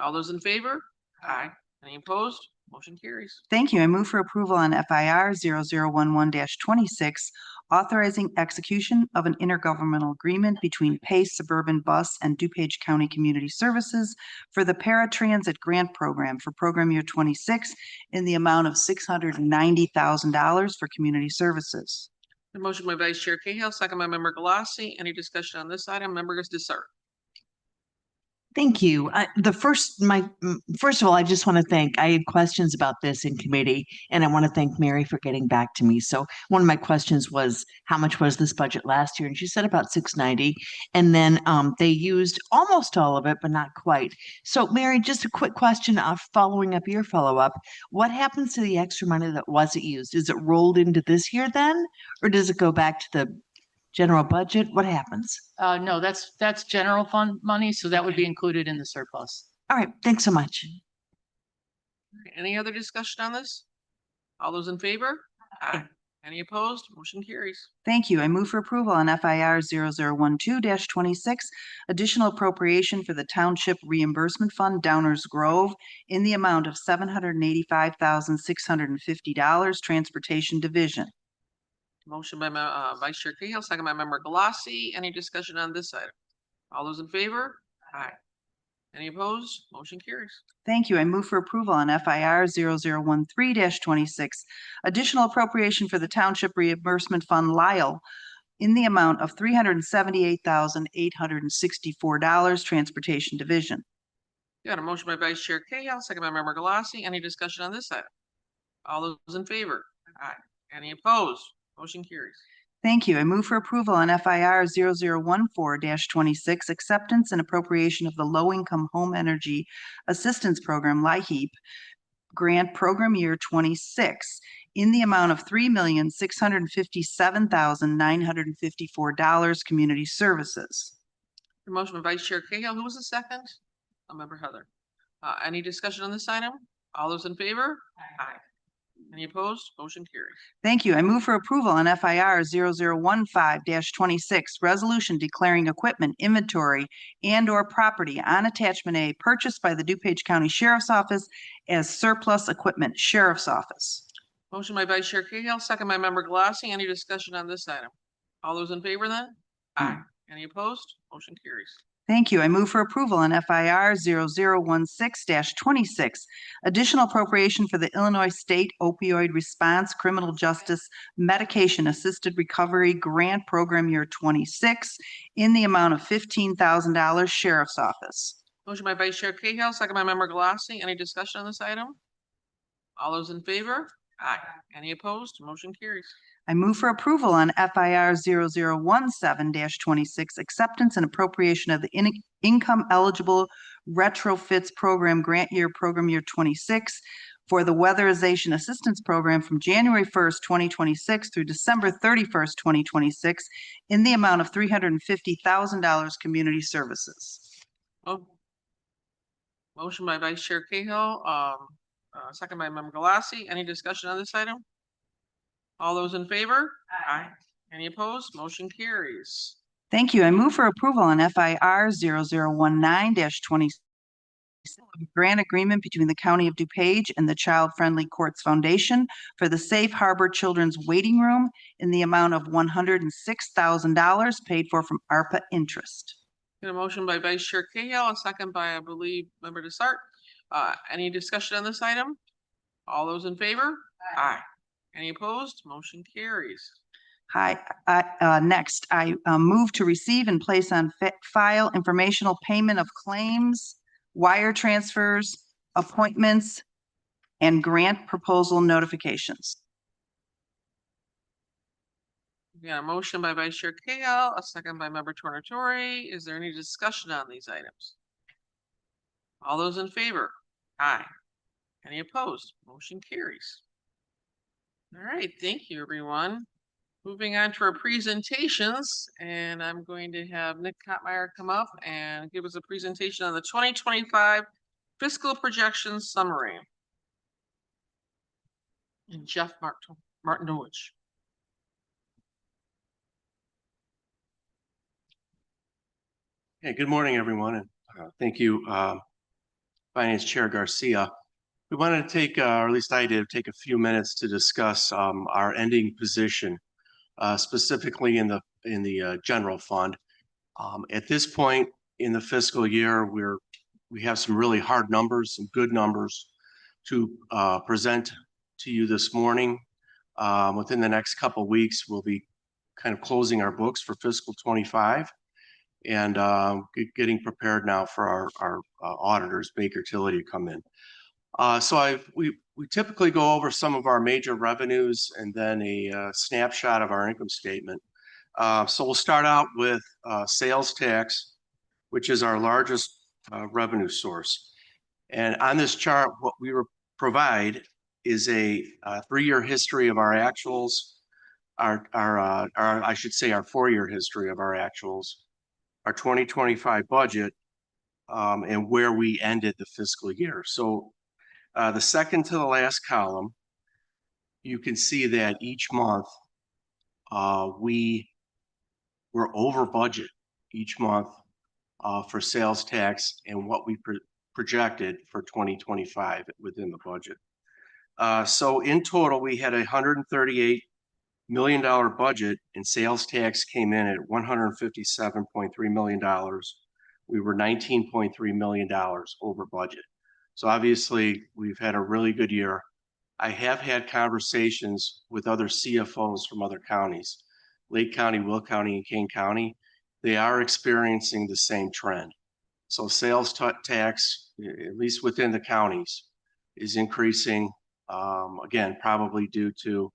All those in favor? Aye. Any opposed? Motion carries. Thank you. I move for approval on FIR 0011-26, authorizing execution of an intergovernmental agreement between Pace Suburban Bus and DuPage County Community Services for the Paratransit Grant Program for Program Year 26 in the amount of $690,000 for community services. A motion by Vice Chair Cahill, second by member Glassy. Any discussion on this item? Member Dessert. Thank you. First of all, I just want to I had questions about this in committee, and I want to thank Mary for getting back to me. So one of my questions was, how much was this budget last year? And she said about 690. And then they used almost all of it, but not quite. So Mary, just a quick question following up your follow-up. What happens to the extra money that wasn't used? Is it rolled into this year then? Or does it go back to the general budget? What happens? No, that's general fund money, so that would be included in the surplus. All right, thanks so much. Any other discussion on this? All those in favor? Aye. Any opposed? Motion carries. Thank you. I move for approval on FIR 0012-26, additional appropriation for the Township Reimbursement Fund, Downers Grove, in the amount of $785,650, Transportation Division. Motion by Vice Chair Cahill, second by Member Galassi. Any discussion on this item? All those in favor? Aye. Any opposed? Motion carries. Thank you. I move for approval on FIR 0013-26, additional appropriation for the Township Reimbursement Fund, Lyle, in the amount of $378,864, Transportation Division. Got a motion by Vice Chair Cahill, second by Member Galassi. Any discussion on this item? All those in favor? Aye. Any opposed? Motion carries. Thank you. I move for approval on FIR 0014-26, acceptance and appropriation of the Low Income Home Energy Assistance Program, LIHEAP, Grant Program Year 26, in the amount of $3,657,954, Community Services. The motion by Vice Chair Cahill. Who was the second? Member Heather. Any discussion on this item? All those in favor? Aye. Any opposed? Motion carries. Thank you. I move for approval on FIR 0015-26, resolution declaring equipment, inventory, and/or property on attachment A purchased by the DuPage County Sheriff's Office as surplus equipment, Sheriff's Office. Motion by Vice Chair Cahill, second by Member Galassi. Any discussion on this item? All those in favor then? Aye. Any opposed? Motion carries. Thank you. I move for approval on FIR 0016-26, additional appropriation for the Illinois State Opioid Response Criminal Justice Medication Assisted Recovery Grant Program Year 26, in the amount of $15,000, Sheriff's Office. Motion by Vice Chair Cahill, second by Member Galassi. Any discussion on this item? All those in favor? Aye. Any opposed? Motion carries. I move for approval on FIR 0017-26, acceptance and appropriation of the income eligible retrofits program grant year program year 26 for the weatherization assistance program from January 1st, 2026 through December 31st, 2026, in the amount of $350,000, Community Services. Oh. Motion by Vice Chair Cahill, second by Member Galassi. Any discussion on this item? All those in favor? Aye. Any opposed? Motion carries. Thank you. I move for approval on FIR 0019-20, grant agreement between the County of DuPage and the Child Friendly Courts Foundation for the Safe Harbor Children's Waiting Room in the amount of $106,000 paid for from ARPA interest. Got a motion by Vice Chair Cahill, a second by, I believe, Member Desart. Any discussion on this item? All those in favor? Aye. Any opposed? Motion carries. Hi, next, I move to receive and place on file informational payment of claims, wire transfers, appointments, and grant proposal notifications. We got a motion by Vice Chair Cahill, a second by Member Tornatori. Is there any discussion on these items? All those in favor? Aye. Any opposed? Motion carries. All right, thank you, everyone. Moving on to our presentations, and I'm going to have Nick Kottmeyer come up and give us a presentation on the 2025 fiscal projection summary. And Jeff Martinovich. Hey, good morning, everyone, and thank you, Finance Chair Garcia. We wanted to take, or at least I did, take a few minutes to discuss our ending position, specifically in the general fund. At this point in the fiscal year, we have some really hard numbers, some good numbers to present to you this morning. Within the next couple of weeks, we'll be kind of closing our books for fiscal 25 and getting prepared now for our auditors, Baker Tilly, to come in. So we typically go over some of our major revenues and then a snapshot of our income statement. So we'll start out with sales tax, which is our largest revenue source. And on this chart, what we provide is a 3-year history of our actuals, I should say our 4-year history of our actuals, our 2025 budget, and where we ended the fiscal year. So the second to the last column, you can see that each month we were over budget each month for sales tax and what we projected for 2025 within the budget. So in total, we had million budget, and sales tax came in at $157.3 million. We were $19.3 million over budget. So obviously, we've had a really good year. I have had conversations with other CFOs from other counties, Lake County, Will County, and Kane County. They are experiencing the same trend. So sales tax, at least within the counties, is increasing, again, probably due to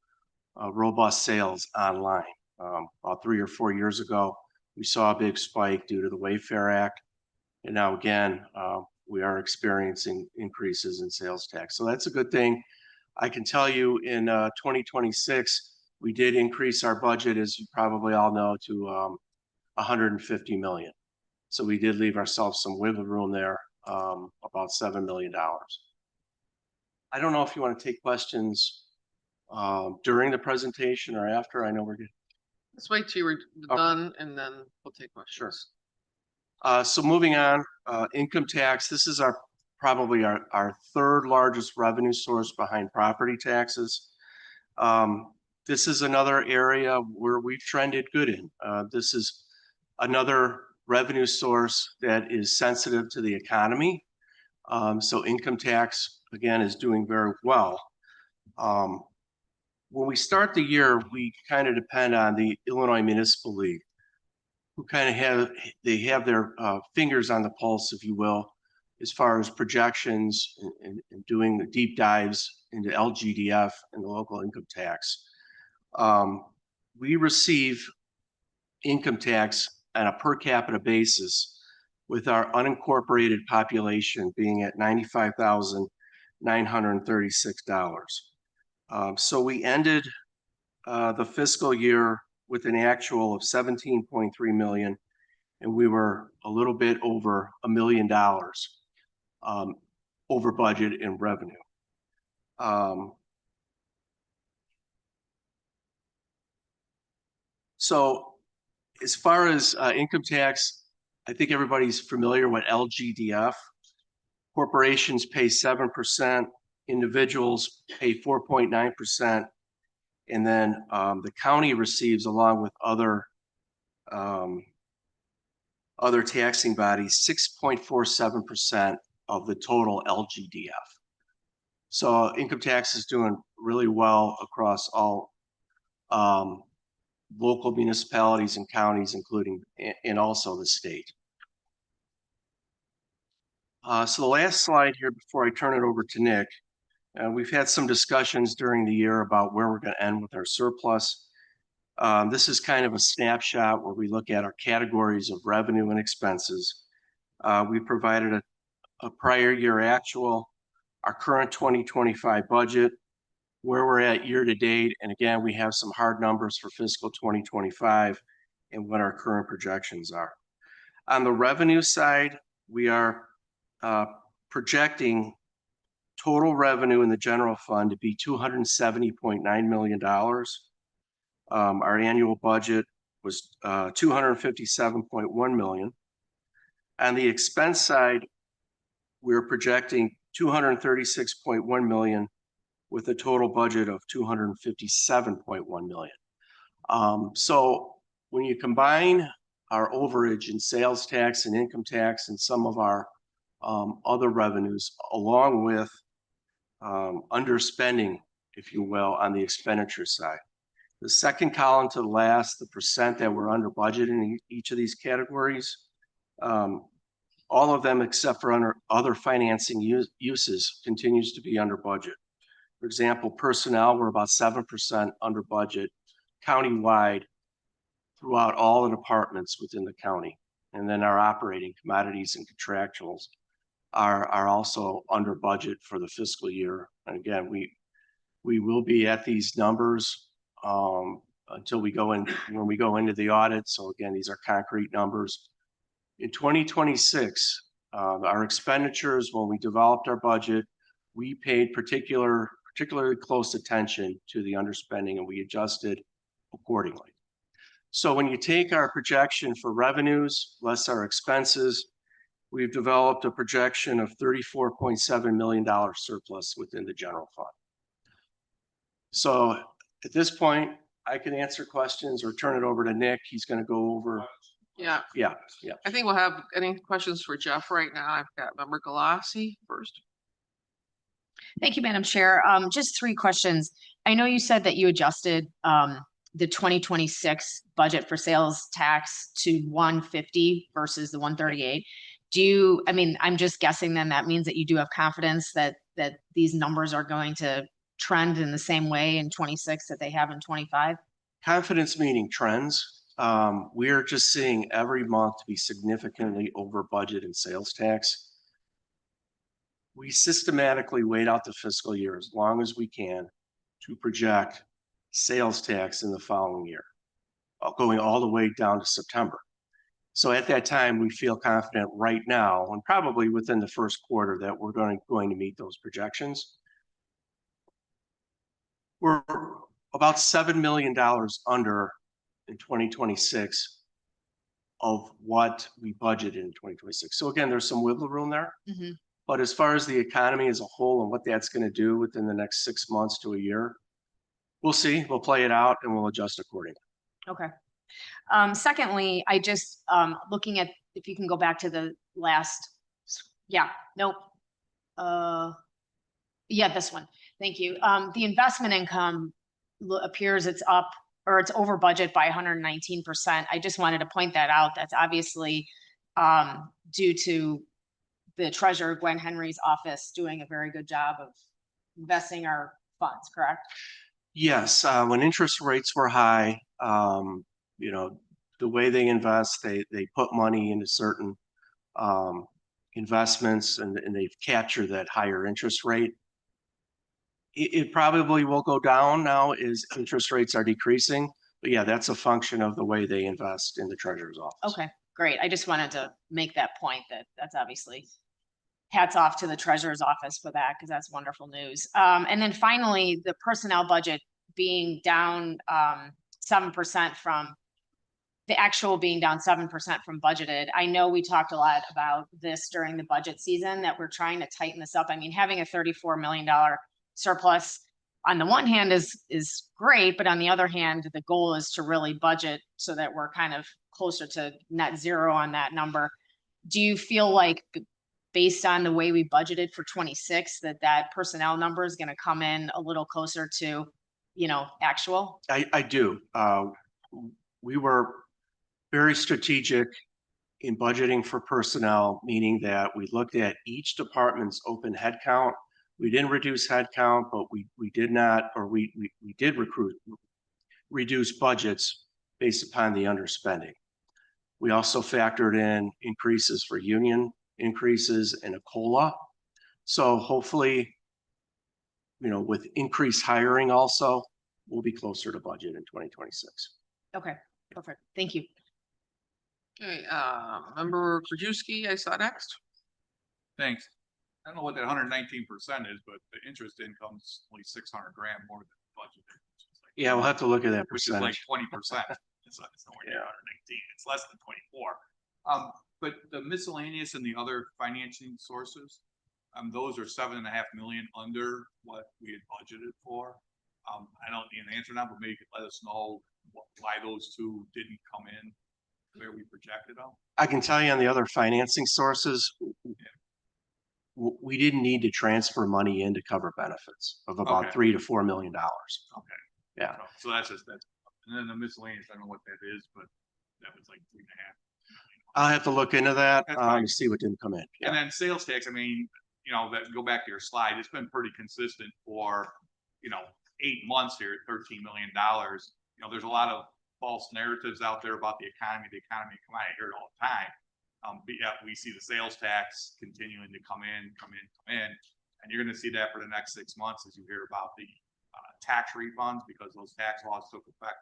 robust sales online. About 3 or 4 years ago, we saw a big spike due to the Wayfair Act. And now again, we are experiencing increases in sales tax. So that's a good thing. I can tell you in 2026, we did increase our budget, as you probably all know, to $150 million. So we did leave ourselves some wiggle room there, about $7 million. I don't know if you want to take questions during the presentation or after. I know we're good. Let's wait till you're done and then we'll take questions. Sure. So moving on, income tax. This is probably our third largest revenue source behind property taxes. This is another area where we've trended good in. This is another revenue source that is sensitive to the economy. So income tax, again, is doing very well. When we start the year, we kind of depend on the Illinois Municipal League, who kind of have their fingers on the pulse, if you will, as far as projections and doing the deep dives into LGDF and the local income tax. We receive income tax on a per capita basis with our unincorporated population being at $95,936. So we ended the fiscal year with an actual of 17.3 million, and we were a little bit over $1 million over budget in revenue. So as far as income tax, I think everybody's familiar with LGDF. Corporations pay 7%, individuals pay 4.9%, and then the county receives, along with other taxing bodies, 6.47% of the total LGDF. So income tax is doing really well across all local municipalities and counties, including and also the state. So the last slide here before I turn it over to Nick, we've had some discussions during the year about where we're going to end with our surplus. This is kind of a snapshot where we look at our categories of revenue and expenses. We provided a prior year actual, our current 2025 budget, where we're at year to date. And again, we have some hard numbers for fiscal 2025 and what our current projections are. On the revenue side, we are projecting total revenue in the general fund to be $270.9 million. Our annual budget was $257.1 million. On the expense side, we're projecting $236.1 million with a total budget of $257.1 million. So when you combine our overage in sales tax and income tax and some of our other revenues, along with underspending, if you will, on the expenditure side. The second column to the last, the percent that we're under budget in each of these categories, all of them except for under other financing uses continues to be under budget. For example, personnel, we're about 7% under budget countywide throughout all the departments within the county. And then our operating commodities and contractuals are also under budget for the fiscal year. And again, we will be at these numbers until we go in, when we go into the audit. So again, these are concrete numbers. In 2026, our expenditures, when we developed our budget, we paid particularly close attention to the underspending, and we adjusted accordingly. So when you take our projection for revenues less our expenses, we've developed a projection of $34.7 million surplus within the general fund. So at this point, I can answer questions or turn it over to Nick. He's gonna go over. Yeah, Yeah. I think we'll have any questions for Jeff right now. I've got Member Galassi first. Thank you, Madam Chair. Just three questions. I know you said that you adjusted the 2026 budget for sales tax to 150 versus the 138. I'm just guessing then that means that you do have confidence that these numbers are going to trend in the same way in 26 that they have in 25? Confidence meaning trends. We are just seeing every month to be significantly over budget in sales tax. We systematically wait out the fiscal year as long as we can to project sales tax in the following year, going all the way down to September. So at that time, we feel confident right now, and probably within the first quarter, that we're going to meet those projections. We're about $7 million under in 2026 of what we budgeted in 2026. So again, there's some wiggle room there. Mhm. But as far as the economy as a whole and what that's going to do within the next 6 months to a year, we'll see. We'll play it out and we'll adjust accordingly. Okay. Secondly, I just, looking at, if you can go back to the last, yeah, nope. Yeah, this one. Thank you. The investment income appears it's up, or it's over budget by 119%. I just wanted to point that out. That's obviously due to the treasurer, Gwen Henry's office, doing a very good job of investing our funds, correct? Yes, when interest rates were high, the way they invest, they put money into certain investments and they've captured that higher interest rate. It probably will go down now as interest rates are decreasing. But yeah, that's a function of the way they invest in the treasurer's office. Okay, great. I just wanted to make that point that's obviously hats off to the treasurer's office for that, because that's wonderful news. And then finally, the personnel budget being down 7% from the actual being down 7% from budgeted. I know we talked a lot about this during the budget season, that we're trying to tighten this up. I mean, having a $34 million surplus on the one hand is great, but on the other hand, the goal is to really budget so that we're kind of closer to net zero on that number. Do you feel like, based on the way we budgeted for 26, that personnel number is going to come in a little closer to, actual? I do. We were very strategic in budgeting for personnel, meaning that we looked at each department's open headcount. We didn't reduce headcount, but we did not, or we did reduce budgets based upon the underspending. We also factored in increases for union increases and a COLA. So hopefully, with increased hiring also, we'll be closer to budget in 2026. Okay, perfect. Thank you. Okay, Member Krajewski, I saw next. Thanks. I don't know what that 119% is, but the interest income's only 600 grand more than budgeted. Yeah, we'll have to look at that Which is like percentage. 20%. It's nowhere near 119. It's less than 24. But the miscellaneous and the other financing sources, those are 7.5 million under what we had budgeted for. I don't need an answer now, but maybe you could let us know why those two didn't come in where we projected them. I can tell you on the other financing sources, we didn't need to transfer money in to cover benefits of about Okay. $3 to $4 million. Okay. Yeah. So that's just that. And then the miscellaneous, I don't know what that is, but that was like 3.5. I'll have to look into that That's fine. to see what didn't come in. And Yeah. then sales tax, I mean, that go back to your slide, it's been pretty consistent for, 8 months here at $13 million. There's a lot of false narratives out there about the economy. Come on, I hear it all the time. But yet we see the sales tax continuing to come in. And you're going to see that for the next 6 months as you hear about the tax refunds, because those tax laws took effect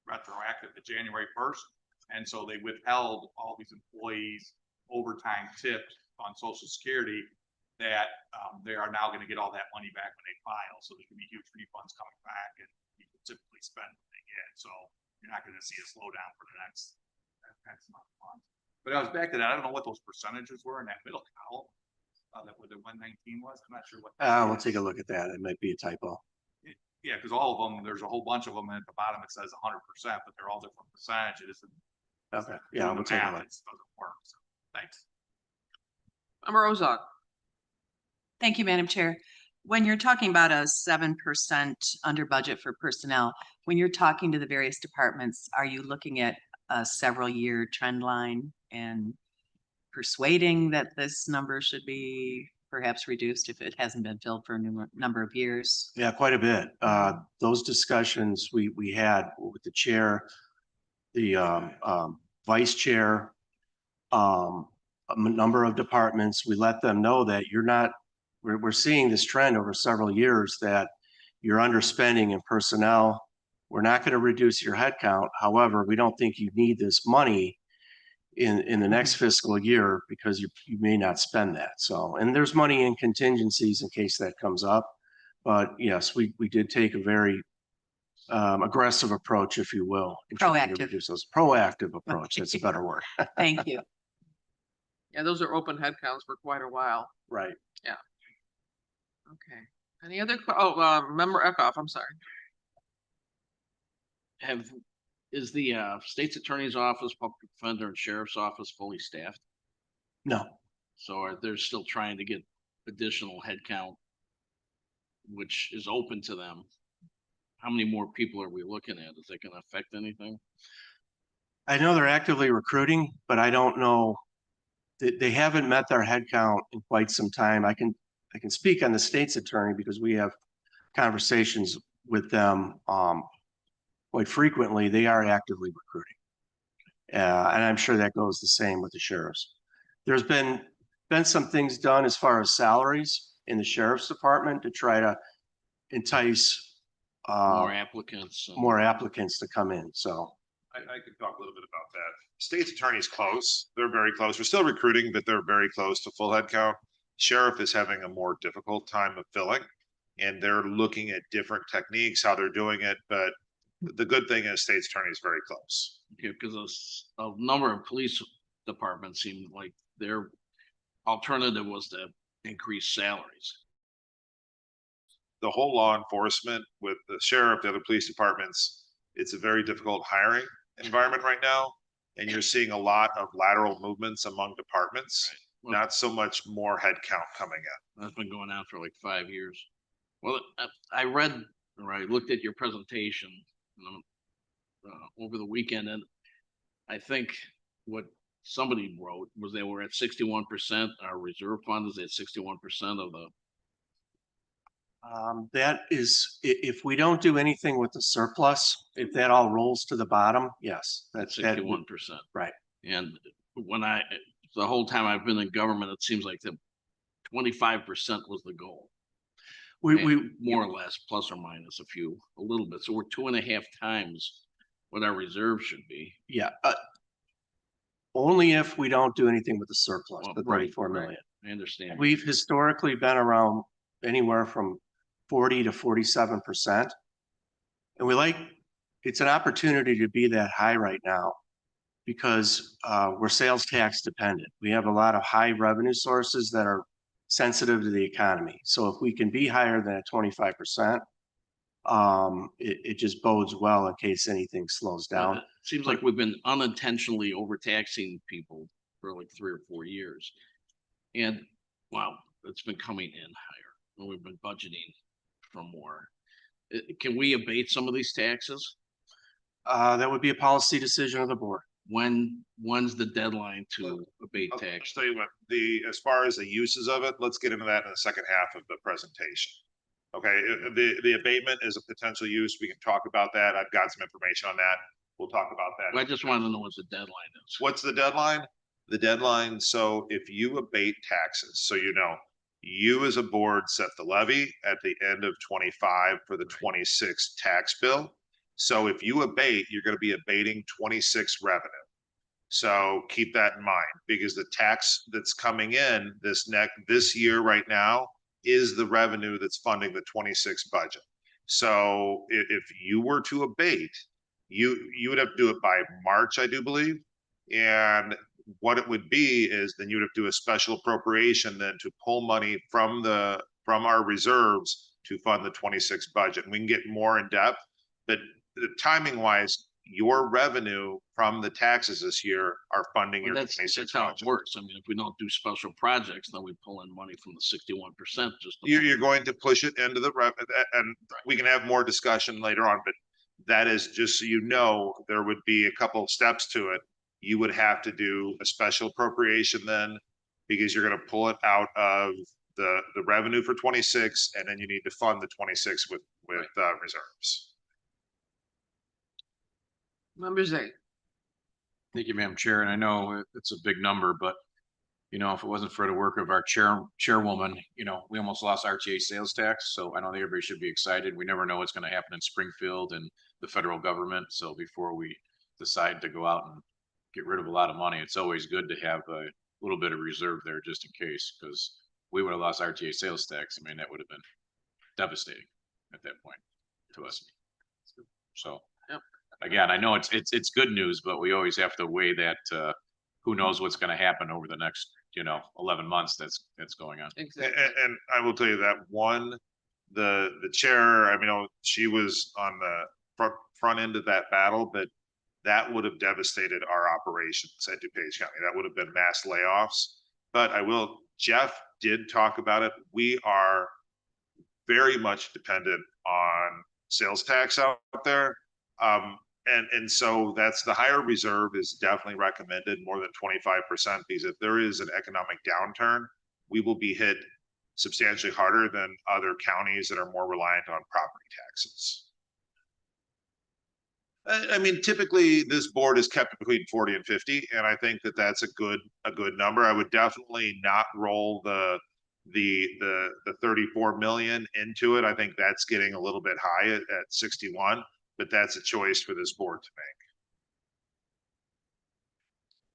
retroactive to January 1st. And so they withheld all these employees overtime tips on Social Security that they are now going to get all that money back when they file. So there's going to be huge refunds coming back, and people typically spend what they get. So you're not going to see a slowdown for the next month. But I was back to that. I don't know what those percentages were in that middle column. That where the 119 was. I'm not sure what. We'll take a look at that. It might be a typo. Yeah, because all of them, there's a whole bunch of them, and at the bottom it says 100%, but they're all different percentage. It isn't. Okay, yeah, doing we'll the take a math, look. it doesn't work. So, thanks. Member Ozark. Thank you, Madam Chair. When you're talking about a 7% under budget for personnel, when you're talking to the various departments, are you looking at a several year trend line and persuading that this number should be perhaps reduced if it hasn't been filled for a number of years? Yeah, quite a bit. Those discussions we had with the chair, the vice chair, a number of departments, we let them know that we're seeing this trend over several years that you're underspending in personnel. We're not going to reduce your headcount. However, we don't think you need this money in the next fiscal year because you may not spend that. So, and there's money in contingencies in case that comes up. But yes, we did take a very aggressive approach, if you will. in trying to Proactive. reduce those. Proactive approach. That's a better word. Thank you. Yeah, those are open headcounts for quite a while. Right. Yeah. Okay. Any other, Member Eckhoff, I'm sorry. Is the state's attorney's office, public defender and sheriff's office fully staffed? No. So they're still trying to get additional headcount, which is open to them. How many more people are we looking at? Is that going to affect anything? I know they're actively recruiting, but I don't know. They haven't met their headcount in quite some time. I can speak on the state's attorney because we have conversations with them quite frequently. They are actively recruiting. And I'm sure that goes the same with the sheriffs. There's been some things done as far as salaries in the sheriff's department to try to entice More applicants. more applicants to come in. So I could talk a little bit about that. State's attorney's close. They're very close. We're still recruiting, but they're very close to full head count. Sheriff is having a more difficult time of filling, and they're looking at different techniques, how they're doing it. But the good thing is state's attorney is very close. Okay, because a number of police departments seem like their alternative was to increase salaries. The whole law enforcement with the sheriff, the other police departments, it's a very difficult hiring environment right now. And you're seeing a lot of lateral movements among departments, Well, not so much more headcount coming in. that's been going on for like 5 years. Well, I read, or I looked at your presentation over the weekend, and I think what somebody wrote was they were at 61%. Our reserve fund is at 61% of the. that is, if we don't do anything with the surplus, if that all rolls to the bottom, yes, that's 61%. Right. And the whole time I've been in government, it seems like the 25% was the goal. We More or less, plus or minus a little bit. So we're 2.5 times what our reserve should be. yeah. Only if we don't do anything with the surplus, Well, the right, 34 million. I understand. We've historically been around anywhere from 40 to 47%. And it's an opportunity to be that high right now because we're sales tax dependent. We have a lot of high revenue sources that are sensitive to the economy. So if we can be higher than 25%, it just bodes well in case anything slows down. It seems like we've been unintentionally overtaxing people for like 3 or 4 years. And wow, it's been coming in higher. And we've been budgeting for more. Can we abate some of these taxes? That would be a policy decision of the board. When's the deadline to abate I'll tax? tell you what, as far as the uses of it, let's get into that in the second half of the presentation. Okay, the abatement is a potential use. We can talk about that. I've got some information on that. We'll talk about that. I just want to know what the deadline is. What's the deadline? The deadline, so if you abate taxes, so you know, you as a board set the levy at the end of 25 for the 26 tax bill. So if you abate, you're going to be abating 26 revenue. So keep that in mind because the tax that's coming in this year right now is the revenue that's funding the 26 budget. So if you were to abate, you would have to do it by March, I do believe. And what it would be is then you'd have to do a special appropriation then to pull money from our reserves to fund the 26 budget. And we can get more in depth, but the timing wise, your revenue from the taxes this year are funding Well, your that's 26 how it budget. works. I mean, if we don't do special projects, then we pull in money from the 61% just. to- You're going to push it into the rev, and we can have more discussion later on, but that is just so you know, there would be a couple of steps to it. You would have to do a special appropriation then, because you're gonna pull it out of the revenue for 26, and then you need to fund the 26 with reserves. Members A. Thank you, Madam Chair. And I know it's a big number, but if it wasn't for the work of our chairwoman, we almost lost RTA sales tax. So I know everybody should be excited. We never know what's going to happen in Springfield and the federal government. So before we decide to go out and get rid of a lot of money, it's always good to have a little bit of reserve there just in case, because we would have lost RTA sales tax. I mean, that would have been devastating at that point to us. So. Yep. Again, I know it's good news, but we always have to weigh that, who knows what's gonna happen over the next, 11 months that's going on. Exactly. And I will tell you that the chair, I mean, she was on the front end of that battle, but that would have devastated our operations at DuPage County. That would have been mass layoffs. But Jeff did talk about it. We are very much dependent on sales tax out there. And so that's the higher reserve is definitely recommended, more than 25%, because if there is an economic downturn, we will be hit substantially harder than other counties that are more reliant on property taxes. I mean, typically this board is kept between 40 and 50, and I think that that's a good number. I would definitely not roll the 34 million into it. I think that's getting a little bit high at 61. But that's a choice for this board to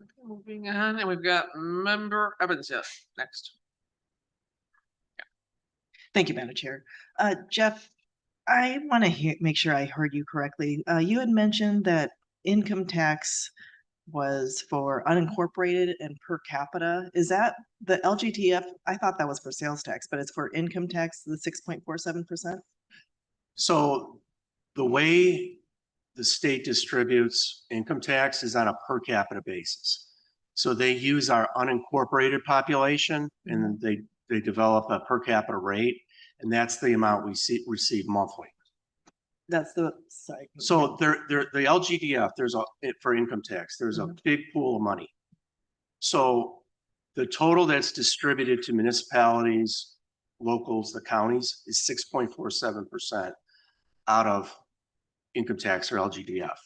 make. Okay, moving on, and we've got Member Evans, yes, next. Thank you, Madam Chair. Jeff, I want to make sure I heard you correctly. You had mentioned that income tax was for unincorporated and per capita. Is that the LGTF? I thought that was for sales tax, but it's for income tax, the 6.47%? So the way the state distributes income tax is on a per capita basis. So they use our unincorporated population and they develop a per capita rate, and that's the amount we receive monthly. That's sorry. So the LGDF, for income tax, there's a big pool of money. So the total that's distributed to municipalities, locals, the counties is 6.47% out of income tax or LGDF.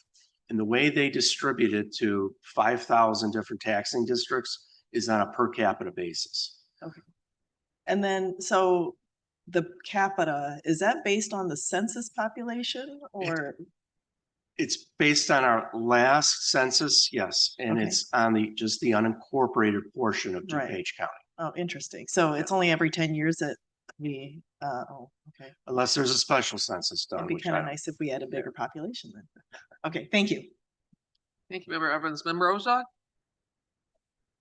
And the way they distribute it to 5,000 different taxing districts is on a per capita basis. Okay. And then, so the capita, is that based on the census population or? It's based on our last census, yes, and Okay. it's on just the unincorporated portion of Right. DuPage County. Oh, interesting. So it's only every 10 years that we, okay. Unless there's a special census done. It'd be which kind I of don't- nice if we had a bigger population then. Okay, thank you. Thank you, Member Evans. Member Ozog?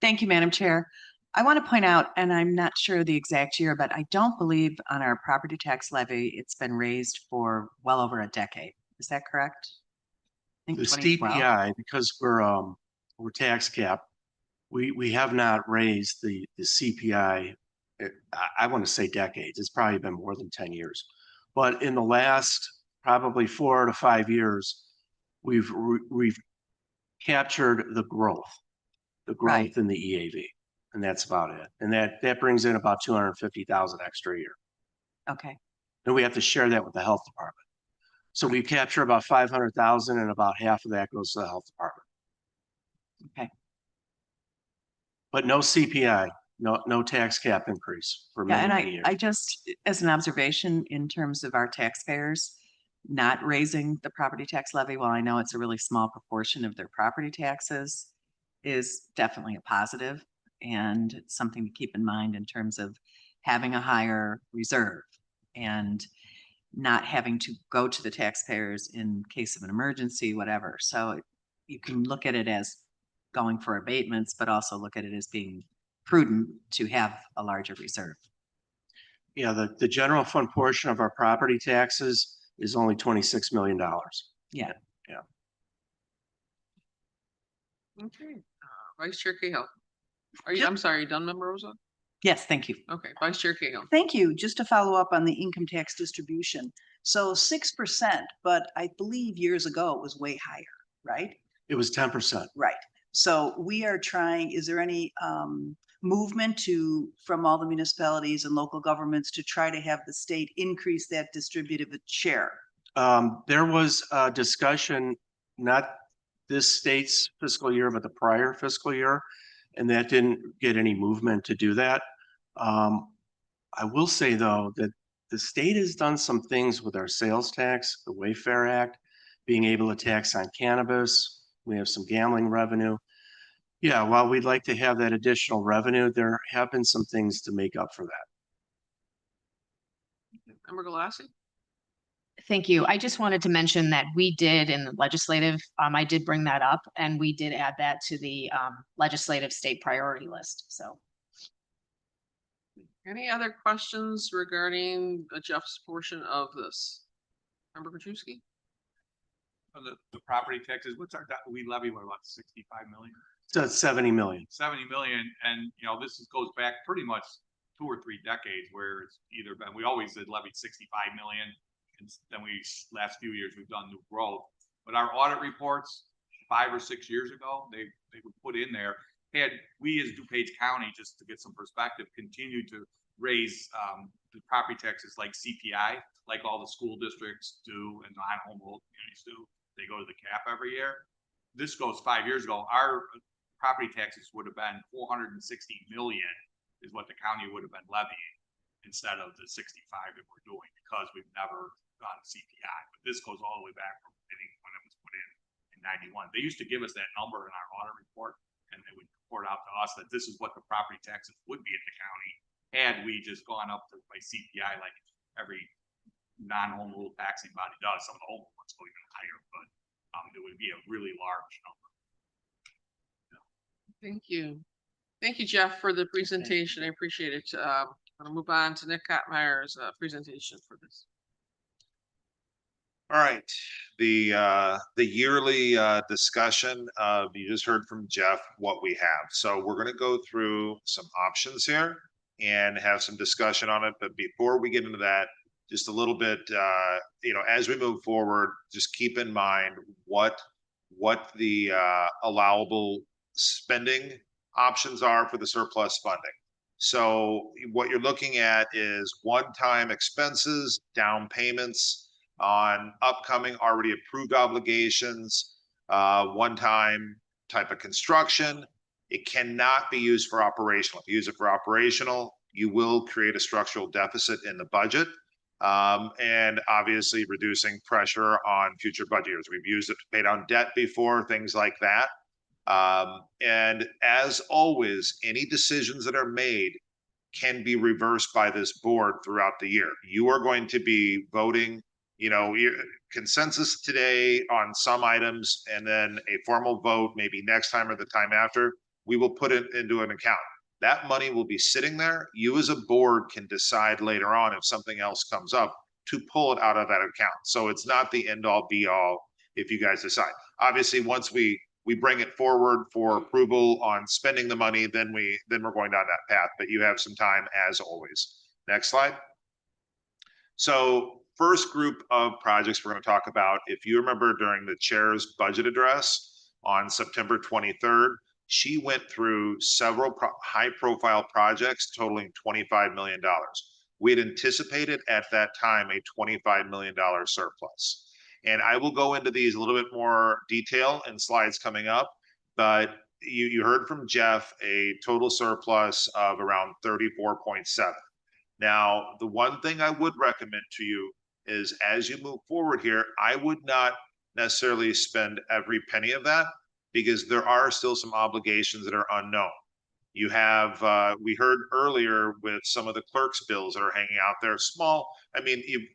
Thank you, Madam Chair. I want to point out, and I'm not sure the exact year, but I don't believe on our property tax levy, it's been raised for well over a decade. Is that correct? I think The 2012. CPI, because we're tax cap, we have not raised the CPI. I want to say decades. It's probably been more than 10 years. But in the last probably 4 to 5 years, we've captured the growth Right. in the EAV, and that's about it. And that brings in about 250,000 extra a year. Okay. And we have to share that with the health department. So we capture about 500,000, and about half of that goes to the health department. Okay. But no CPI, no tax cap increase for Yeah, many, and many years. I just, as an observation in terms of our taxpayers not raising the property tax levy, while I know it's a really small proportion of their property taxes, is definitely a positive and it's something to keep in mind in terms of having a higher reserve and not having to go to the taxpayers in case of an emergency, whatever. So you can look at it as going for abatements, but also look at it as being prudent to have a larger reserve. Yeah, the general fund portion of our property taxes is only $26 million. Yeah. Okay, Vice Chair Cahill. I'm sorry, you done, Member Rosa? Yes, thank you. Okay, Vice Chair Cahill. Thank you. Just to follow up on the income tax distribution. So 6%, but I believe years ago it was way higher, right? It was 10%. Right. So we are trying, is there any movement from all the municipalities and local governments to try to have the state increase that distributive share? There was a discussion, not this state's fiscal year, but the prior fiscal year, and that didn't get any movement to do that. I will say though, that the state has done some things with our sales tax, the Wayfair Act, being able to tax on cannabis. We have some gambling revenue. Yeah, while we'd like to have that additional revenue, there have been some things to make up for that. Member Galassi? Thank you. I just wanted to mention that we did in the legislative, I did bring that up and we did add that to the legislative state priority list, so. Any other questions regarding Jeff's portion of this? Member Krajewski? The property taxes, we levy, what, about 65 million? So it's 70 million. 70 million, and this goes back pretty much 2 or 3 decades where it's either been, we always did levied 65 million. And then last few years, we've done new growth. But our audit reports 5 or 6 years ago, they would put in there, had we as DuPage County, just to get some perspective, continued to raise the property taxes like CPI, like all the school districts do and non-home rule communities do. They go to the cap every year. This goes 5 years ago. Our property taxes would have been 460 million is what the county would have been levying instead of the 65 that we're doing, because we've never gone CPI. But this goes all the way back from I think when it was put in 91. They used to give us that number in our audit report, and they would report out to us that this is what the property taxes would be at the county had we just gone up to by CPI like every non-home rule taxing body does. Some of the home ones go even higher, but it would be a really large number. Thank you. Thank you, Jeff, for the presentation. I appreciate it. I'm going to move on to Nick Kottmeyer's presentation for this. All right, the yearly discussion, you just heard from Jeff what we have. So we're gonna go through some options here and have some discussion on it. But before we get into that, just a little bit, as we move forward, just keep in mind what the allowable spending options are for the surplus funding. So what you're looking at is one-time expenses, down payments on upcoming already approved obligations, one-time type of construction. It cannot be used for operational. If you use it for operational, you will create a structural deficit in the budget, and obviously reducing pressure on future budget years. We've used it to pay down debt before, things like that. And as always, any decisions that are made can be reversed by this board throughout the year. You are going to be voting consensus today on some items, and then a formal vote maybe next time or the time after. We will put it into an account. That money will be sitting there. You as a board can decide later on if something else comes up to pull it out of that account. So it's not the end all be all if you guys decide. Obviously, once we bring it forward for approval on spending the money, then we're going down that path, but you have some time as always. Next slide. So first group of projects we're going to talk about, if you remember during the chair's budget address on September 23rd, she went through several high-profile projects totaling $25 million. We had anticipated at that time a $25 million surplus. And I will go into these a little bit more detail in slides coming up, but you heard from Jeff a total surplus of around 34.7. Now, the one thing I would recommend to you is as you move forward here, I would not necessarily spend every penny of that, because there are still some obligations that are unknown. You have, we heard earlier with some of the clerk's bills that are hanging out there, small, a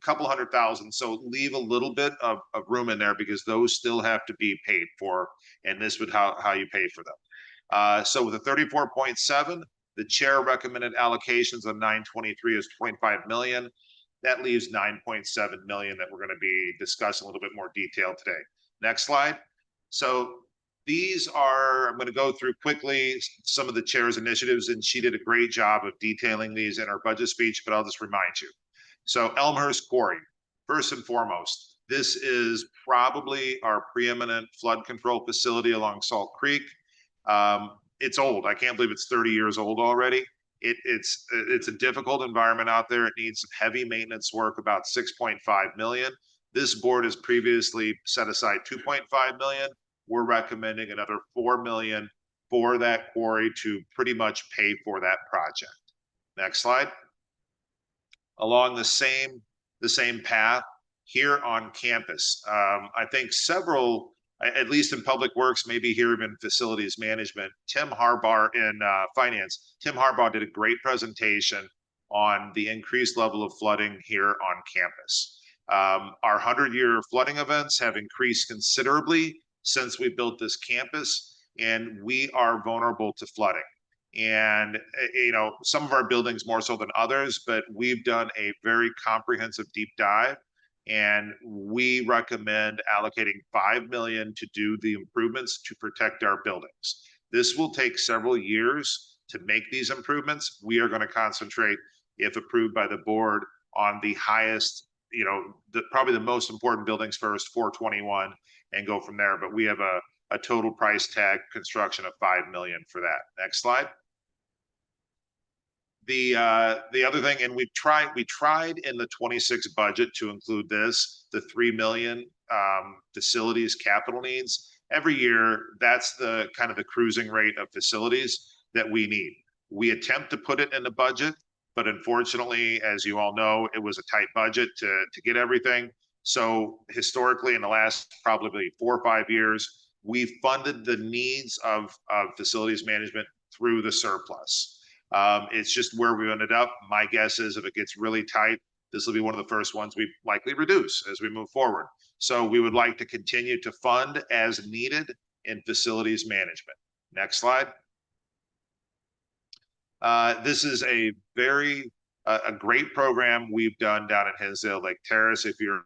couple $100,000. So leave a little bit of room in there, because those still have to be paid for. And this would how you pay for them. So with the 34.7, The chair recommended allocations of 923 is 25 million. That leaves 9.7 million that we're going to be discussing a little bit more detail today. Next slide. So these are, I'm going to go through quickly some of the chair's initiatives, and she did a great job of detailing these in her budget speech, but I'll just remind you. So Elmhurst Quarry, first and foremost, this is probably our preeminent flood control facility along Salt Creek. It's old. I can't believe it's 30 years old already. It's a difficult environment out there. It needs some heavy maintenance work, about 6.5 million. This board has previously set aside 2.5 million. We're recommending another 4 million for that quarry to pretty much pay for that project. Next slide. Along the same path here on campus, I think several, at least in public works, maybe here even facilities management, Tim Harbaugh in finance. Tim Harbaugh did a great presentation on the increased level of flooding here on campus. Our 100-year flooding events have increased considerably since we built this campus, and we are vulnerable to flooding. And, you know, some of our buildings more so than others, but we've done a very comprehensive deep dive, and we recommend allocating 5 million to do the improvements to protect our buildings. This will take several years to make these improvements. We are going to concentrate, if approved by the board, on the highest, you know, probably the most important buildings first, 421, and go from there. But we have a total price tag construction of 5 million for that. Next slide. The other thing, and we tried in the 26 budget to include this, the 3 million facilities capital needs. Every year, that's the kind of the cruising rate of facilities that we need. We attempt to put it in the budget, but unfortunately, as you all know, it was a tight budget to get everything. So historically, in the last probably 4 or 5 years, we funded the needs of facilities management through the surplus. It's just where we ended up. My guess is if it gets really tight, this will be one of the first ones we likely reduce as we move forward. So we would like to continue to fund as needed in facilities management. Next slide. This is a great program we've done down at Hinsdale Lake Terrace. If you're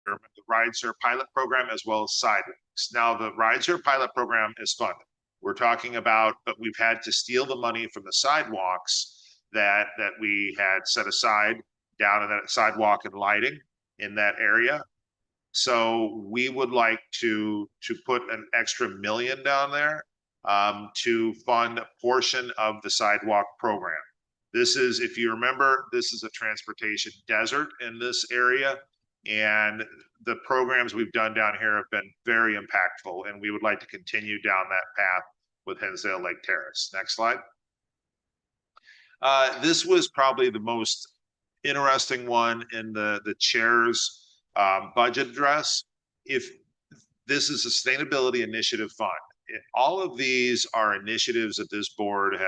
the Rideshare pilot program as well as sidewalks. Now the Rideshare pilot program is funded. We're talking about, but we've had to steal the money from the sidewalks that we had set aside down in that sidewalk and lighting in that area. So we would like to put an extra $1 million down there to fund a portion of the sidewalk program. This is, if you remember, this is a transportation desert in this area. And the programs we've done down here have been very impactful, and we would like to continue down that path with Hinsdale Lake Terrace. Next slide. This was probably the most interesting one in the chair's budget address. If this is Sustainability Initiative Fund, all of these are initiatives that this board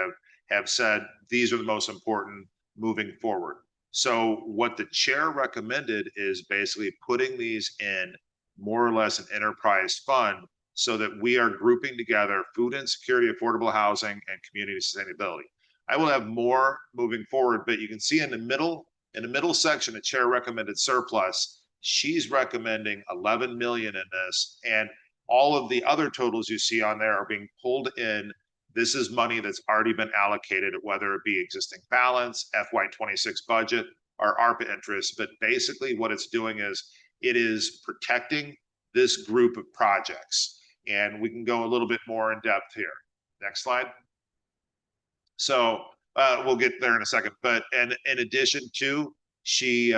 have said these are the most important moving forward. So what the chair recommended is basically putting these in more or less an enterprise fund so that we are grouping together food insecurity, affordable housing, and community sustainability. I will have more moving forward, but you can see in the middle section, the chair recommended surplus. She's recommending 11 million in this, and all of the other totals you see on there are being pulled in. This is money that's already been allocated, whether it be existing balance, FY26 budget, or ARPA interest. But basically what it's doing is it is protecting this group of projects. And we can go a little bit more in depth here. Next slide. So we'll get there in a second. But in addition to, she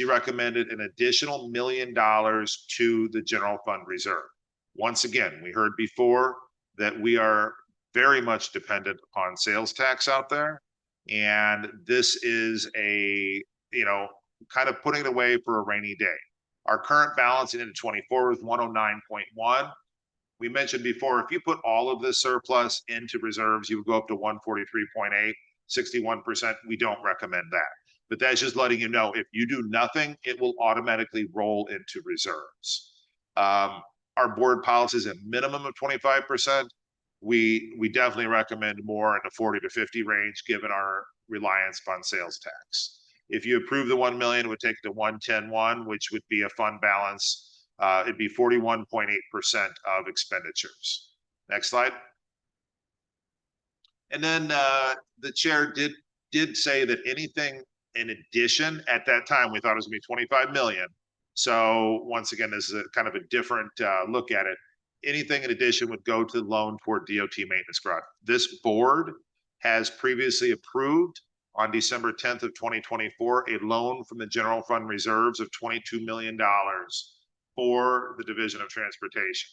recommended an additional $1 million to the general fund reserve. Once again, we heard before that we are very much dependent upon sales tax out there. And this is a, you know, kind of putting it away for a rainy day. Our current balance into 24 is 109.1. We mentioned before, if you put all of this surplus into reserves, you would go up to 143.8, 61%. We don't recommend that. But that's just letting you know, if you do nothing, it will automatically roll into reserves. Our board policy is a minimum of 25%. we definitely recommend more in the 40 to 50 range, given our reliance upon sales tax. If you approve the 1 million, it would take it to 110.1, which would be a fund balance. It'd be 41.8% of expenditures. Next slide. And then the chair did say that anything in addition, at that time, we thought it was gonna be 25 million. So once again, this is a kind of a different look at it. Anything in addition would go to the loan toward DOT maintenance garage. This board has previously approved on December 10th of 2024, a loan from the general fund reserves of $22 million for the Division of Transportation.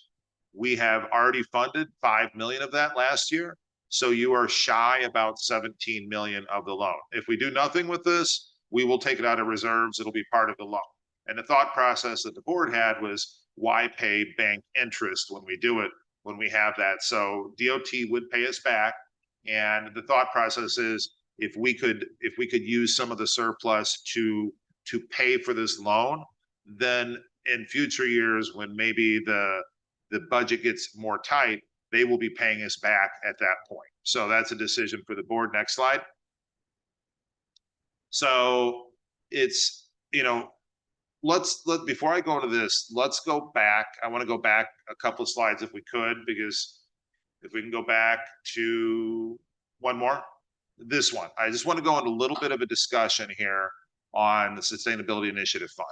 We have already funded 5 million of that last year. So you are shy about 17 million of the loan. If we do nothing with this, we will take it out of reserves. It'll be part of the loan. And the thought process that the board had was, why pay bank interest when we do it, when we have that? So DOT would pay us back. And the thought process is, if we could use some of the surplus to pay for this loan, then in future years, when maybe the budget gets more tight, they will be paying us back at that point. So that's a decision for the board. Next slide. So it's, before I go into this, let's go back. I want to go back a couple of slides if we could, because if we can go back to one more, this one. I just want to go into a little bit of a discussion here on the Sustainability Initiative Fund.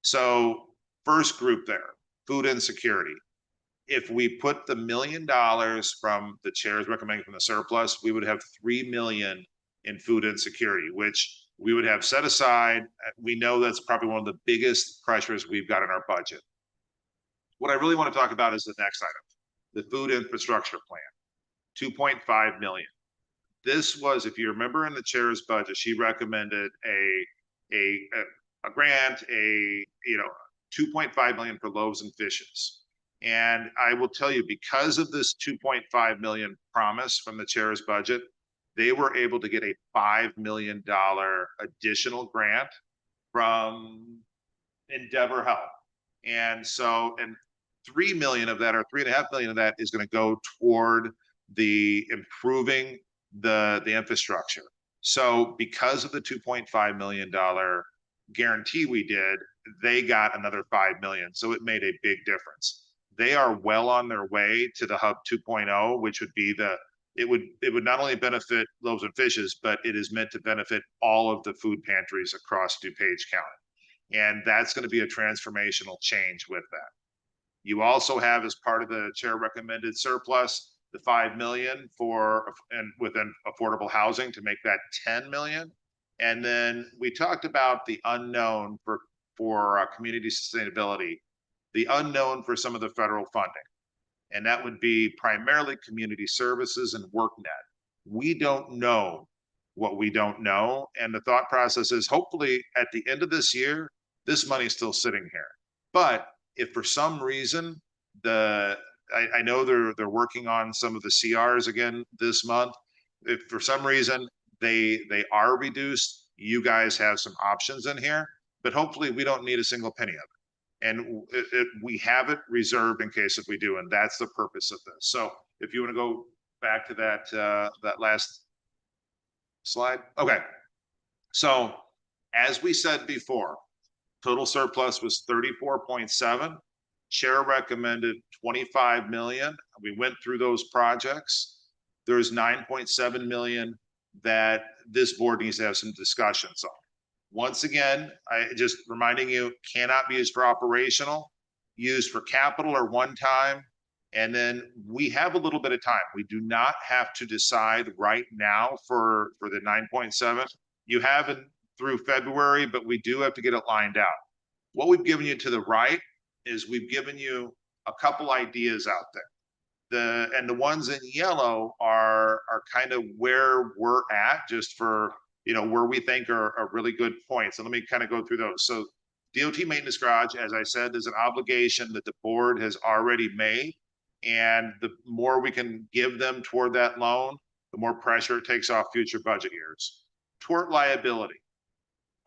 So first group there, food insecurity. If we put the $1 million from the chair's recommending from the surplus, we would have 3 million in food insecurity, which we would have set aside. We know that's probably one of the biggest pressures we've got in our budget. What I really want to talk about is the next item, the food infrastructure plan, 2.5 million. This was, if you remember in the chair's budget, she recommended a grant, 2.5 million for loaves and fishes. And I will tell you, because of this 2.5 million promise from the chair's budget, they were able to get a $5 million additional grant from Endeavor Health. And so, and 3 million of that, or 3.5 million of that, is going to go toward the improving the infrastructure. So because of the $2.5 million guarantee we did, they got another 5 million. So it made a big difference. They are well on their way to the Hub 2.0, which would be it would not only benefit loaves and fishes, but it is meant to benefit all of the food pantries across DuPage County. And that's going to be a transformational change with that. You also have, as part of the chair recommended surplus, the 5 million within affordable housing to make that 10 million. And then we talked about the unknown for community sustainability, the unknown for some of the federal funding. And that would be primarily community services and WorkNet. We don't know what we don't know. And the thought process is, hopefully at the end of this year, this money is still sitting here. But if for some reason, I know they're working on some of the CRs again this month. If for some reason they are reduced, you guys have some options in here, but hopefully we don't need a single penny of it. And we have it reserved in case if we do, and that's the purpose of this. So if you want to go back to that last slide. Okay. So as we said before, total surplus was 34.7. Chair recommended 25 million. We went through those projects. There's 9.7 million that this board needs to have some discussions on. Once again, I just reminding you, cannot be used for operational, used for capital or one time. And then we have a little bit of time. We do not have to decide right now for the 9.7. You have it through February, but we do have to get it lined out. What we've given you to the right is we've given you a couple ideas out there. The ones in yellow are kind of where we're at, just for where we think are really good points. And let me kind of go through those. So DOT maintenance garage, as I said, is an obligation that the board has already made. And the more we can give them toward that loan, the more pressure it takes off future budget years. Tort liability.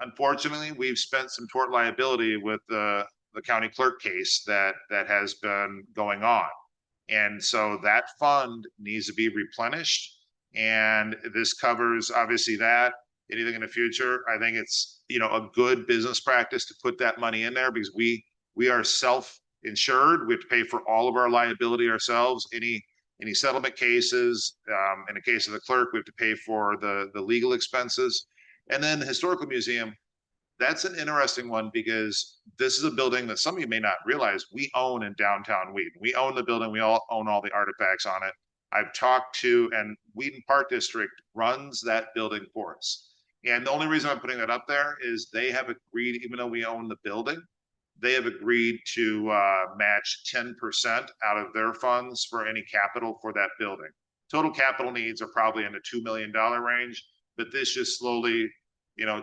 Unfortunately, we've spent some tort liability with the county clerk case that has been going on. And so that fund needs to be replenished. And this covers obviously that, anything in the future. I think it's, a good business practice to put that money in there because we are self-insured. We have to pay for all of our liability ourselves. Any settlement cases, in the case of the clerk, we have to pay for the legal expenses. And then the Historical Museum, that's an interesting one because this is a building that some of you may not realize we own in downtown Wheaton. We own the building. We all own all the artifacts on it. I've talked to, and Wheaton Park District runs that building for us. And the only reason I'm putting that up there is they have agreed, even though we own the building, they have agreed to match 10% out of their funds for any capital for that building. Total capital needs are probably in the $2 million range, but this just slowly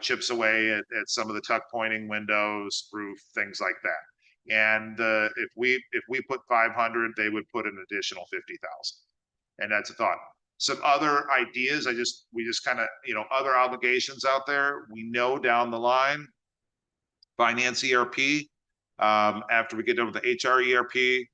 chips away at some of the tuck pointing windows, roof, things like that. And if we put 500, they would put an additional 50,000. And that's a thought. Some other ideas, we just kind of, other obligations out there. We know down the line, finance ERP, after we get done with the HR ERP,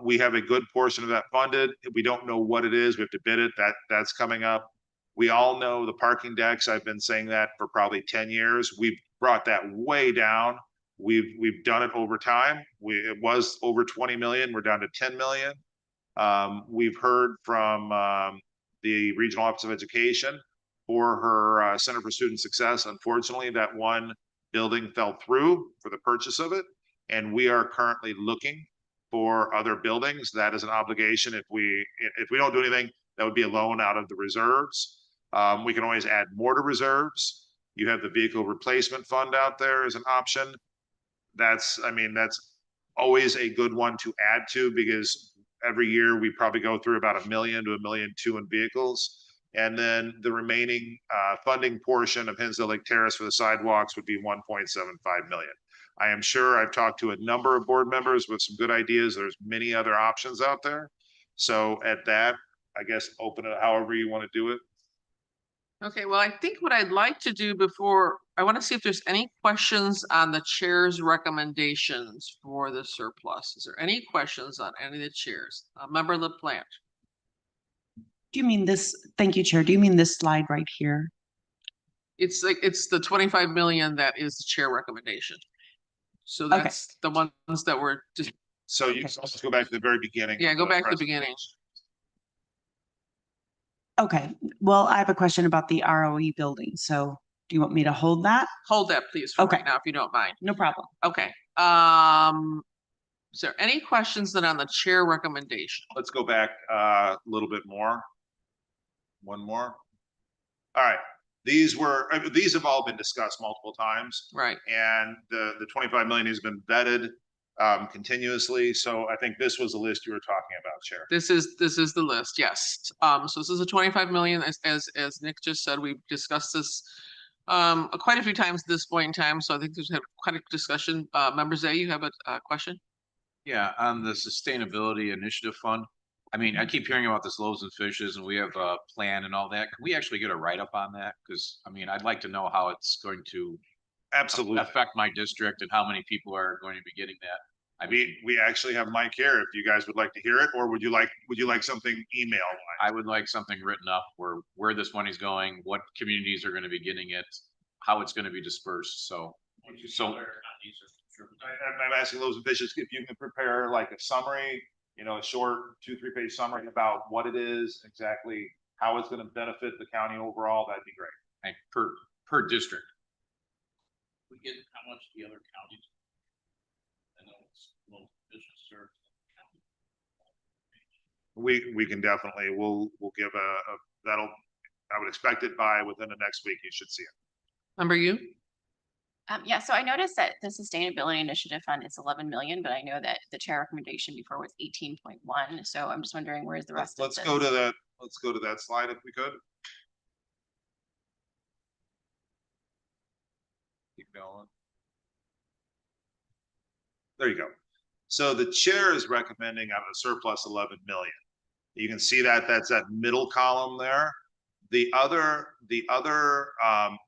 we have a good portion of that funded. We don't know what it is. We have to bid it. That's coming up. We all know the parking decks. I've been saying that for probably 10 years. We've brought that way down. We've done it over time. It was over 20 million. We're down to 10 million. We've heard from the Regional Office of Education for her Center for Student Success. Unfortunately, that one building fell through for the purchase of it. And we are currently looking for other buildings. That is an obligation. If we don't do anything, that would be a loan out of the reserves. We can always add more to reserves. You have the vehicle replacement fund out there as an option. That's always a good one to add to because every year we probably go through about 1 million to 1.2 million in vehicles. And then the remaining funding portion of Hinsdale Lake Terrace for the sidewalks would be 1.75 million. I am sure I've talked to a number of board members with some good ideas. There's many other options out there. So at that, I guess open it however you want to do it. Okay, well, I think what I'd like to do before, I want to see if there's any questions on the chair's recommendations for the surplus. Is there any questions on any of the chairs? Member LaPlante. Do you mean this? Thank you, Chair. Do you mean this slide right here? It's the 25 million that is the chair recommendation. So that's the ones that were just. So let's go back to the very beginning. Yeah, go back to the beginning. Okay, well, I have a question about the ROE building. So do you want me to hold that? Hold that, please, for right now, if you don't mind. No problem. Okay. Is there any questions then on the chair recommendation? Let's go back a little bit more. One more. All right. These have all been discussed multiple times. Right. And the 25 million has been vetted continuously. So I think this was the list you were talking about, Chair. This is the list, yes. So this is a 25 million, as Nick just said. We've discussed this quite a few times at this point in time. So I think there's quite a discussion. Member Zay, you have a question? Yeah, on the Sustainability Initiative Fund. I mean, I keep hearing about this loaves and fishes and we have a plan and all that. Can we actually get a write-up on that? Because I mean, I'd like to know how it's going to absolutely affect my district and how many people are going to be getting that. I mean, we actually have Mike here if you guys would like to hear it, or would you like something emailed? I would like something written up where this money's going, what communities are going to be getting it, how it's going to be dispersed. So I'm asking loaves and fishes if you can prepare like a summary, a short 2-3 page summary about what it is, exactly how it's going to benefit the county overall. That'd be great. And per district. We get how much the other counties. I know it's local business served. We can definitely, we'll give that'll, I would expect it by within the next week. You should see it. Member you? Yeah, so I noticed that the Sustainability Initiative Fund is 11 million, but I know that the chair recommendation before was 18.1. So I'm just wondering where's the rest of Let's go to that slide if we could. Keep going. There you go. So the chair is recommending out of the surplus 11 million. You can see that that's that middle column there. The other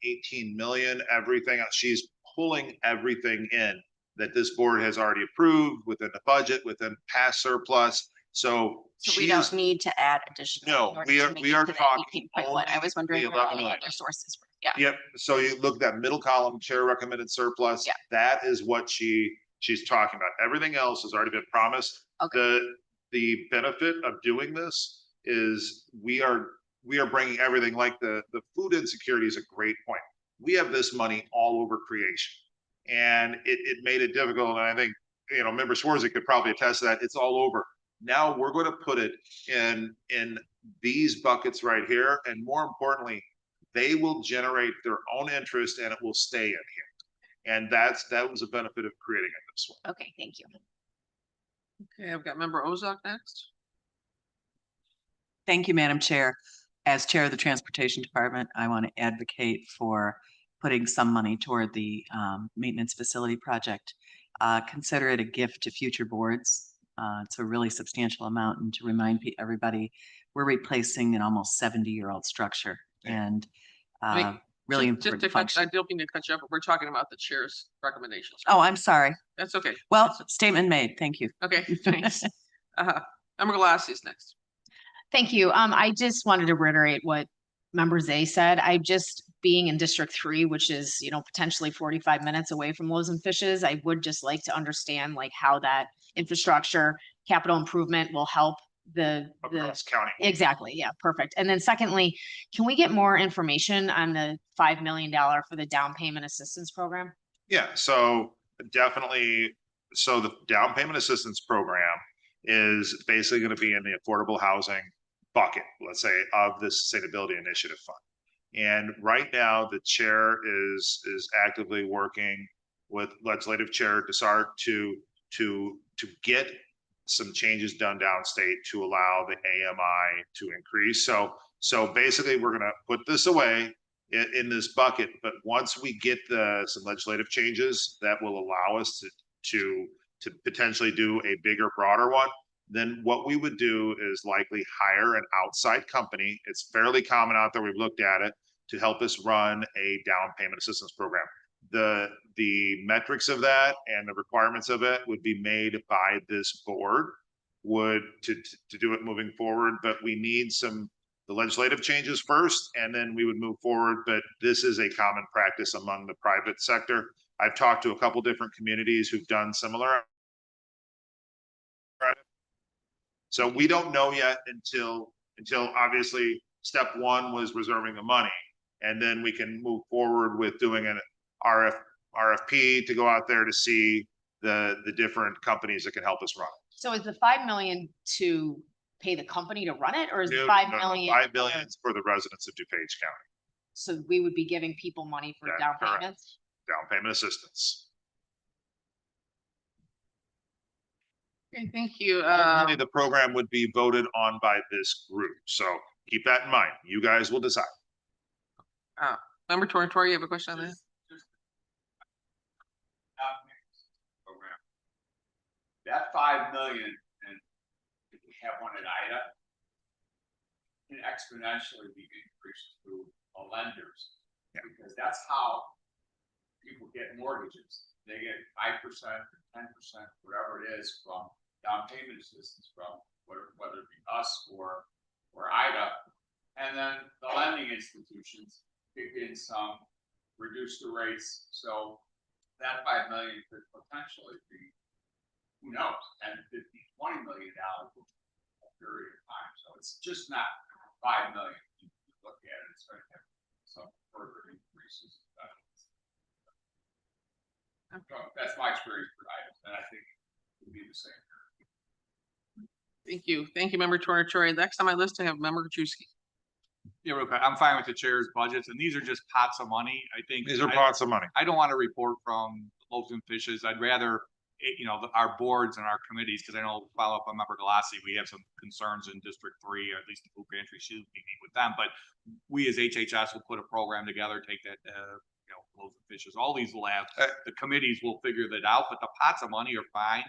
18 million, everything else, she's pulling everything in that this board has already approved within the budget, within past surplus. So So she we don't is, need to add additional. No, in order we to are- make we it are to the talking 18.1. I was wondering the where 11 any million. other sources were. Yeah. yep, so you look at that middle column, chair recommended surplus. Yeah. That is what she's talking about. Everything else has already been promised. Okay. The benefit of doing this is we are bringing everything, like the food insecurity is a great point. We have this money all over creation. And it made it difficult. And I think, member Schwarzy could probably attest to that. It's all over. Now we're going to put it in these buckets right here. And more importantly, they will generate their own interest and it will stay in here. And that was a benefit of creating it this way. Okay, thank you. Okay, I've got member Ozark next. Thank you, Madam Chair. As Chair of the Transportation Department, I want to advocate for putting some money toward the maintenance facility project. Consider it a gift to future boards. It's a really substantial amount, and to remind everybody, we're replacing an almost 70-year-old structure and really Just important to cut, function. I don't mean to cut you up, but we're talking about the chair's recommendations. Oh, I'm sorry. That's okay. Well, statement made. Thank you. Okay, thanks. Member Glassy is next. Thank you. I just wanted to reiterate what Member Zay said. I just, being in District 3, which is, potentially 45 minutes away from Loaves and Fishes, I would just like to understand like how that infrastructure capital improvement will help the Across county. Exactly. Yeah, perfect. And then secondly, can we get more information on the $5 million for the down payment assistance program? Yeah, so definitely. So the down payment assistance program is basically going to be in the affordable housing bucket, let's say, of the Sustainability Initiative Fund. And right now, the chair is actively working with legislative chair Desart to get some changes done downstate to allow the AMI to increase. So basically, we're going to put this away in this bucket, but once we get some legislative changes that will allow us to potentially do a bigger, broader one, then what we would do is likely hire an outside company. It's fairly common out there. We've looked at it, to help us run a down payment assistance program. The metrics of that and the requirements of it would be made by this board to do it moving forward, but we need the legislative changes first, and then we would move forward. But this is a common practice among the private sector. I've talked to a couple different communities who've done similar. So we don't know yet until obviously step one was reserving the money, and then we can move forward with doing an RFP to go out there to see the different companies that can help us run. So is the 5 million to pay the company to run it, or is the No, 5 no, million? 5 million is for the residents of DuPage County. So we would be giving people money for That's down correct. payments? Down payment assistance. Okay, thank you. Ultimately, the program would be voted on by this group. So keep that in mind. You guys will decide. Member Torrentori, you have a question on that? Program. That 5 million, and if we have one at IDA, can exponentially be increased through lenders. Yeah. Because that's how people get mortgages. They get 5%, 10%, whatever it is from down payment assistance from whether it be us or IDA. And then the lending institutions kick in some, reduce the rates. So that 5 million could potentially be, who knows, 10, 15, $20 million a period of time. So it's just not 5 million. You look at it, it's going to have some further increases. So that's my experience with items, and I think it would be the same. Thank you. Thank you, Member Torrentori. Next on my list, I have Member Krajewski. Yeah, real quick. I'm fine with the chair's budgets, and these are just pots of money. I think These are pots of money. I don't want to report from Loaves and Fishes. I'd rather, our boards and our committees, because I know, follow up on Member Galassi, we have some concerns in District 3, or at least the food pantry should be meet with them. But we as HHS will put a program together, take that, Loaves and Fishes, all these labs, the committees will figure that out, but the pots of money are fine.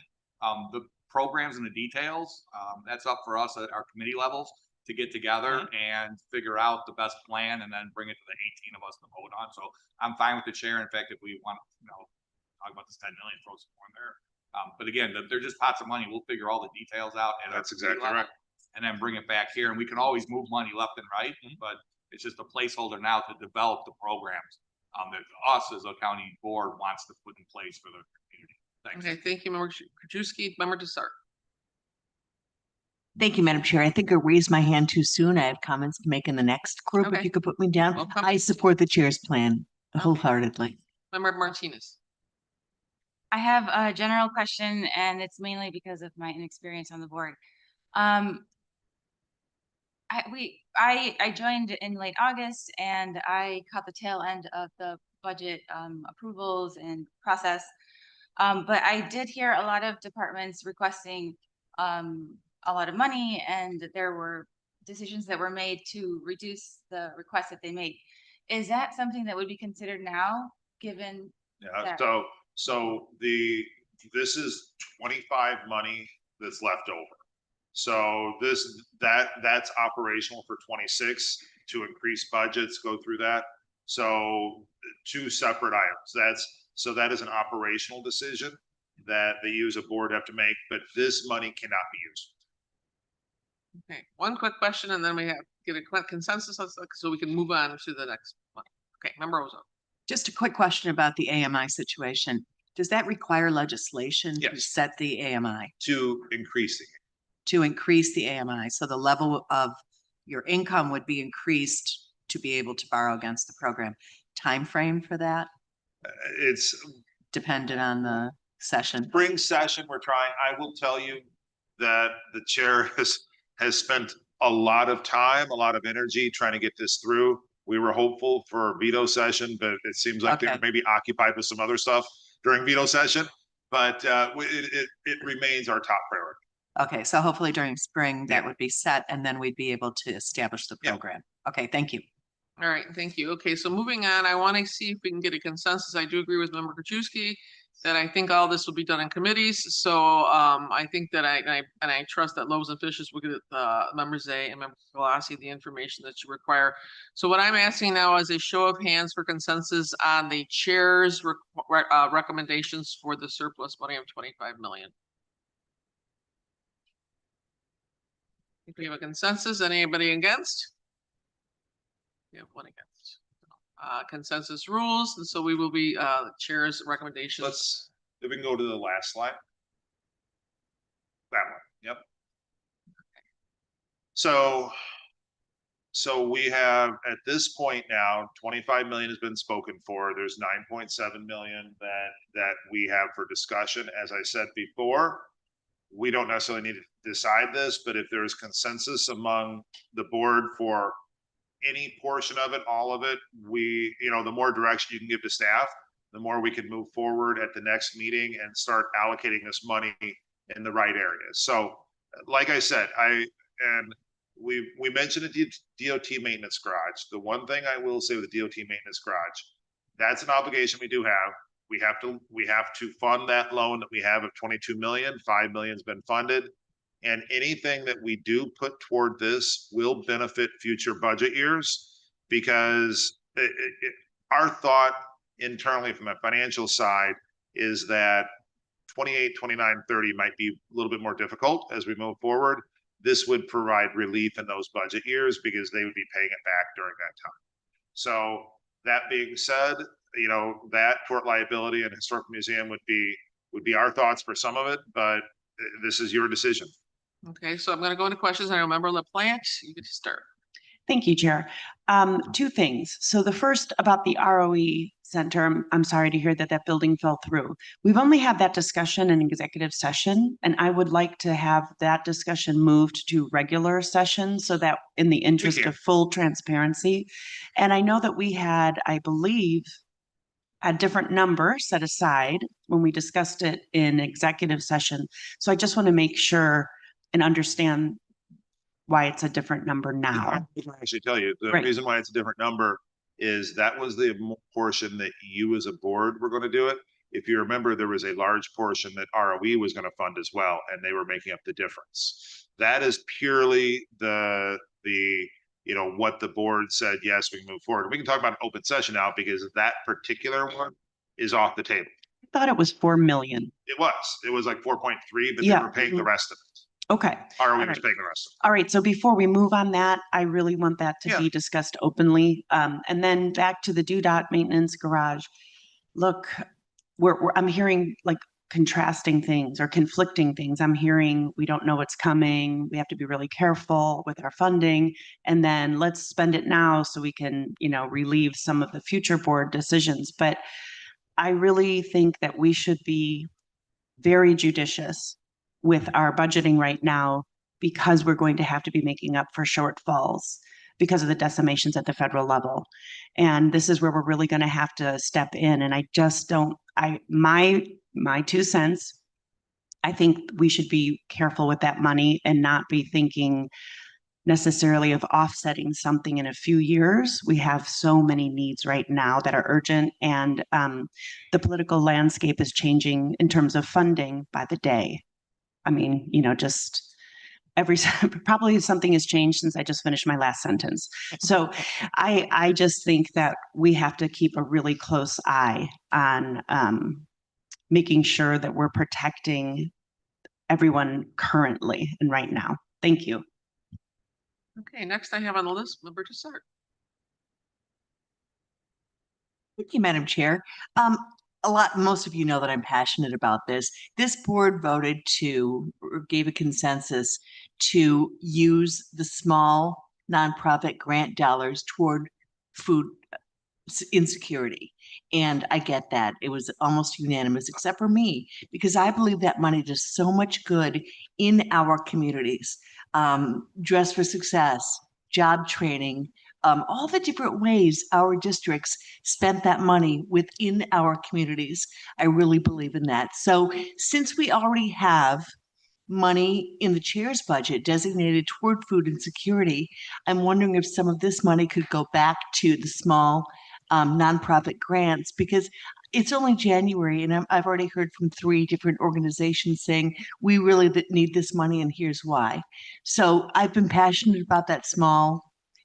The programs and the details, that's up for us at our committee levels to get together and figure out the best plan and then bring it to the 18 of us to vote on. So I'm fine with the chair. In fact, if we want, talk about this 10 million, throw some more in there. But again, they're just pots of money. We'll figure all the details out. And That's exactly right. And then bring it back here, and we can always move money left and right, but it's just a placeholder now to develop the programs that us as a county board wants to put in place for the community. Thanks. Okay, thank you, Member Krajewski. Member Dessert. Thank you, Madam Chair. I think I raised my hand too soon. I have comments to make in the next group. If Okay. you could put me down. Welcome. I support the chair's plan wholeheartedly. Member Martinez. I have a general question, and it's mainly because of my inexperience on the board. I joined in late August, and I caught the tail end of the budget approvals and process. But I did hear a lot of departments requesting a lot of money, and there were decisions that were made to reduce the request that they made. Is that something that would be considered now, given Yeah, that? so this is 25 money that's left over. So that's operational for 26 to increase budgets, go through that. So two separate items. That is an operational decision that they use a board have to make, but this money cannot be used. Okay, one quick question and then we have get a consensus so we can move on to the next one. Okay, Member Ozone. Just a quick question about the AMI situation. Does that require legislation to Yes. set the AMI? To increasing it. To increase the AMI, so the level of your income would be increased to be able to borrow against the program. Time frame for that? It's Dependent on the session. spring session, we're trying, I will tell you that the chair has spent a lot of time, a lot of energy trying to get this through. We were hopeful for veto session, but it seems like they're Okay. maybe occupied with some other stuff during veto session. But it remains our top priority. Okay, so hopefully during spring that Yeah. would be set and then we'd be able to establish the Yeah. program. Okay, thank you. All right, thank you. Okay, so moving on, I want to see if we can get a consensus. I do agree with Member Krajewski that I think all this will be done in committees. So I think that I trust that Loaves and Fishes will get Member Zay and Member Galassi the information that you require. So what I'm asking now is a show of hands for consensus on the chair's recommendations for the surplus money of 25 million. If we have a consensus, anybody against? We have one against. Consensus rules, and so we will be chair's recommendations. If we can go to the last slide. That one, yep. So we have, at this point now, 25 million has been spoken for. There's 9.7 million that we have for discussion. As I said before, we don't necessarily need to decide this, but if there is consensus among the board for any portion of it, all of it, the more direction you can give to staff, the more we can move forward at the next meeting and start allocating this money in the right areas. So like I said, we mentioned a DOT maintenance garage. The one thing I will say with the DOT maintenance garage, that's an obligation we do have. We have to fund that loan that we have of 22 million. 5 million has been funded. And anything that we do put toward this will benefit future budget years, because our thought internally from a financial side is that 28, 29, 30 might be a little bit more difficult as we move forward. This would provide relief in those budget years because they would be paying it back during that time. So that being said, that tort liability and historical museum would be our thoughts for some of it, but this is your decision. Okay, so I'm going to go into questions. I remember LaPlante, you can start. Thank you, Chair. Two things. So the first about the ROE Center, I'm sorry to hear that building fell through. We've only had that discussion in executive session, and I would like to have that discussion moved to regular session so that in the interest of full transparency. And I know that we had, I believe, a different number set aside when we discussed it in executive session. So I just want to make sure and understand why it's a different number now. I can actually tell you, the Right. reason why it's a different number is that was the portion that you as a board were going to do it. If you remember, there was a large portion that ROE was going to fund as well, and they were making up the difference. That is purely what the board said, yes, we can move forward. We can talk about an open session now because that particular one is off the table. I thought it was 4 million. It was like 4.3, but they Yeah. were paying the rest of it. Okay. Or we All was right. paying the rest of All right, so before we move on that, I really want that to Yeah. be discussed openly. And then back to the DuPage maintenance garage. Look, I'm hearing like contrasting things or conflicting things. I'm hearing we don't know what's coming. We have to be really careful with our funding. And then let's spend it now so we can, relieve some of the future board decisions. But I really think that we should be very judicious with our budgeting right now because we're going to have to be making up for shortfalls because of the decimations at the federal level. And this is where we're really going to have to step in. And I just don't, my 2 cents, I think we should be careful with that money and not be thinking necessarily of offsetting something in a few years. We have so many needs right now that are urgent, and the political landscape is changing in terms of funding by the day. I mean, just probably something has changed since I just finished my last sentence. So I just think that we have to keep a really close eye on making sure that we're protecting everyone currently and right now. Thank you. Okay, next I have on the list, Member Dessert. Thank you, Madam Chair. Most of you know that I'm passionate about this. This board voted or gave a consensus to use the small nonprofit grant dollars toward food insecurity. And I get that. It was almost unanimous, except for me, because I believe that money does so much good in our communities. Dress for Success, job training, all the different ways our districts spent that money within our communities. I really believe in that. So since we already have money in the chair's budget designated toward food insecurity, I'm wondering if some of this money could go back to the small nonprofit grants, because it's only January and I've already heard from 3 different organizations saying we really need this money and here's why. So I've been passionate about that small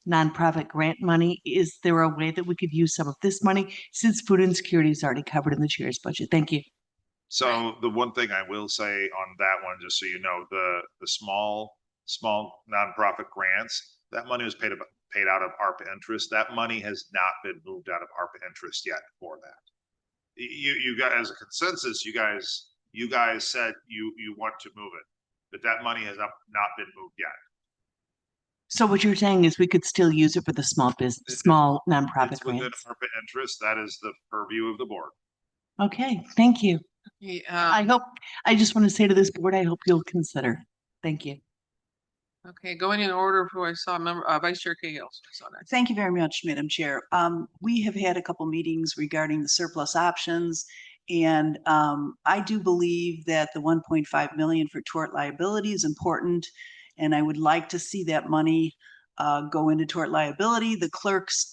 nonprofit grant money. Is there a way that we could use some of this money since food insecurity is already covered in the chair's budget? Thank you. So the one thing I will say on that one, just so you know, the small nonprofit grants, that money was paid out of ARPA interest. That money has not been moved out of ARPA interest yet for that. You guys, as a consensus, you guys said you want to move it, but that money has not been moved yet. So what you're saying is we could still use it for the small nonprofit It's within grants. ARPA interest. That is the purview of the board. Okay, thank you. Okay, I just want to say to this board, I hope you'll consider. Thank you. okay, going in order who I saw, Vice Chair Cahill. Thank you very much, Madam Chair. We have had a couple meetings regarding the surplus options. And I do believe that the 1.5 million for tort liability is important. And I would like to see that money go into tort liability. The clerk's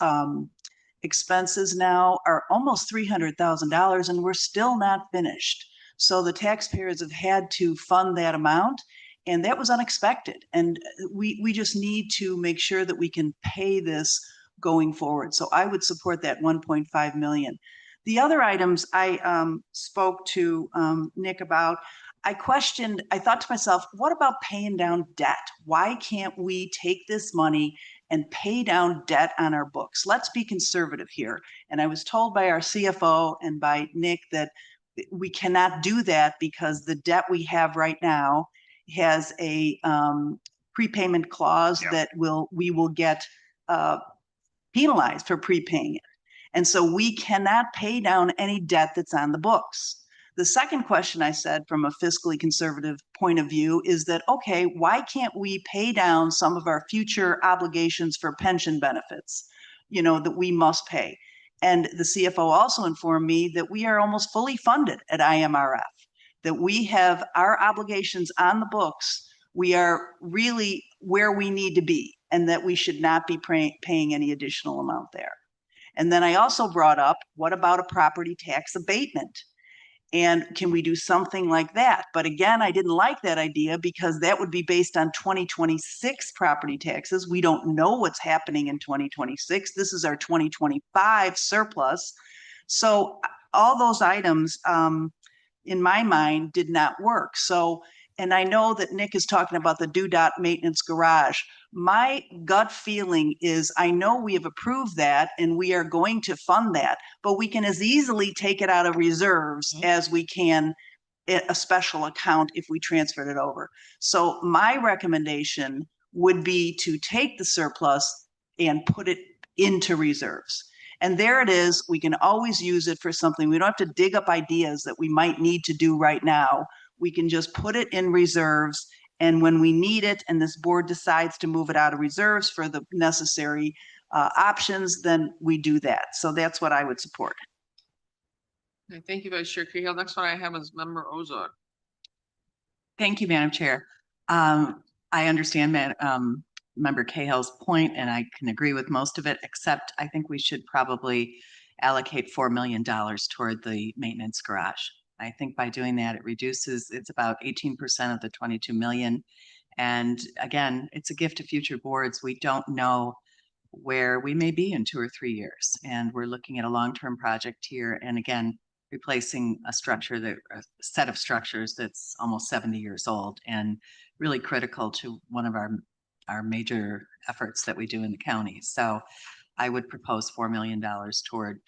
expenses now are almost $300,000 and we're still not finished. So the taxpayers have had to fund that amount. And that was unexpected. And we just need to make sure that we can pay this going forward. So I would support that 1.5 million. The other items I spoke to Nick about, I thought to myself, what about paying down debt? Why can't we take this money and pay down debt on our books? Let's be conservative here. And I was told by our CFO and by Nick that we cannot do that because the debt we have right now has a prepayment clause that we will get penalized for prepaying it. And so we cannot pay down any debt that's on the books. The second question I said from a fiscally conservative point of view is that, okay, why can't we pay down some of our future obligations for pension benefits, that we must pay? And the CFO also informed me that we are almost fully funded at IMRF, that we have our obligations on the books. We are really where we need to be and that we should not be paying any additional amount there. And then I also brought up, what about a property tax abatement? And can we do something like that? But again, I didn't like that idea because that would be based on 2026 property taxes. We don't know what's happening in 2026. This is our 2025 surplus. So all those items, in my mind, did not work. So, and I know that Nick is talking about the DuDOT maintenance garage. My gut feeling is I know we have approved that and we are going to fund that, but we can as easily take it out of reserves as we can a special account if we transferred it over. So my recommendation would be to take the surplus and put it into reserves. And there it is. We can always use it for something. We don't have to dig up ideas that we might need to do right now. We can just put it in reserves. And when we need it and this board decides to move it out of reserves for the necessary options, then we do that. So that's what I would support. Okay, thank you, Vice Chair Cahill. Next one I have is Member Ozark. Thank you, Madam Chair. I understand Member Cahill's point, and I can agree with most of it, except I think we should probably allocate $4 million toward the maintenance garage. I think by doing that, it reduces, it's about 18% of the 22 million. And again, it's a gift to future boards. We don't know where we may be in 2 or 3 years. And we're looking at a long-term project here. And again, replacing a set of structures that's almost 70 years old and really critical to one of our major efforts that we do in the county. So I would propose $4 million toward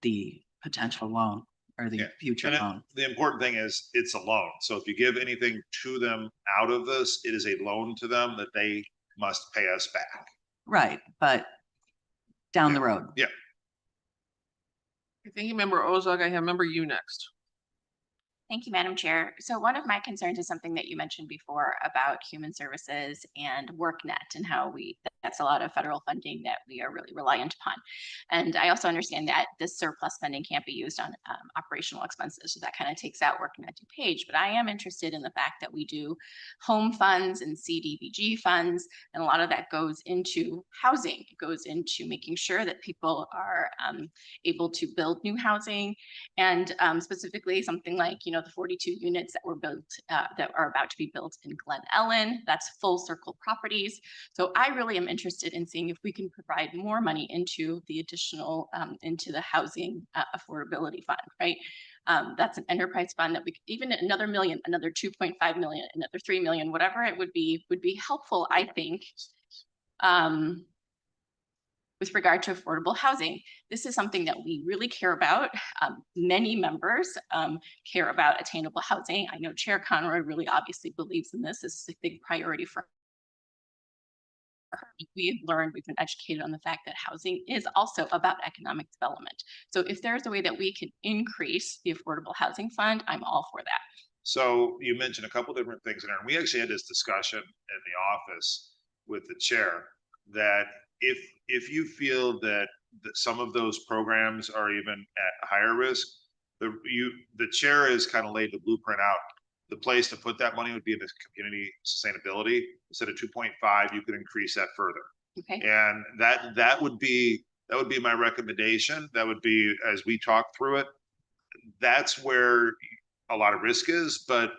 the potential loan or the future loan. The important thing is it's a loan. So if you give anything to them out of this, it is a loan to them that they must pay us back. Right, but down the road. Yeah. Thank you, Member Ozog. I have Member you next. Thank you, Madam Chair. So one of my concerns is something that you mentioned before about human services and WorkNet and how that's a lot of federal funding that we are really reliant upon. And I also understand that this surplus spending can't be used on operational expenses. So that kind of takes out WorkNet DuPage. But I am interested in the fact that we do home funds and CDBG funds, and a lot of that goes into housing. It goes into making sure that people are able to build new housing, and specifically something like, the 42 units that were built, that are about to be built in Glen Ellen. That's full circle properties. So I really am interested in seeing if we can provide more money into the additional, into the housing affordability fund, right? That's an enterprise fund that we could, even another million, another 2.5 million, another 3 million, whatever it would be helpful, I think. With regard to affordable housing, this is something that we really care about. Many members care about attainable housing. I know Chair Conroy really obviously believes in this. This is a big priority for her. We've learned, we've been educated on the fact that housing is also about economic development. So if there's a way that we can increase the affordable housing fund, I'm all for that. So you mentioned a couple different things in there. And we actually had this discussion in the office with the chair that if you feel that some of those programs are even at higher risk, the chair has kind of laid the blueprint out. The place to put that money would be in this community sustainability. Instead of 2.5, you could increase that further. Okay. And that would be my recommendation. That would be, as we talk through it, that's where a lot of risk is. But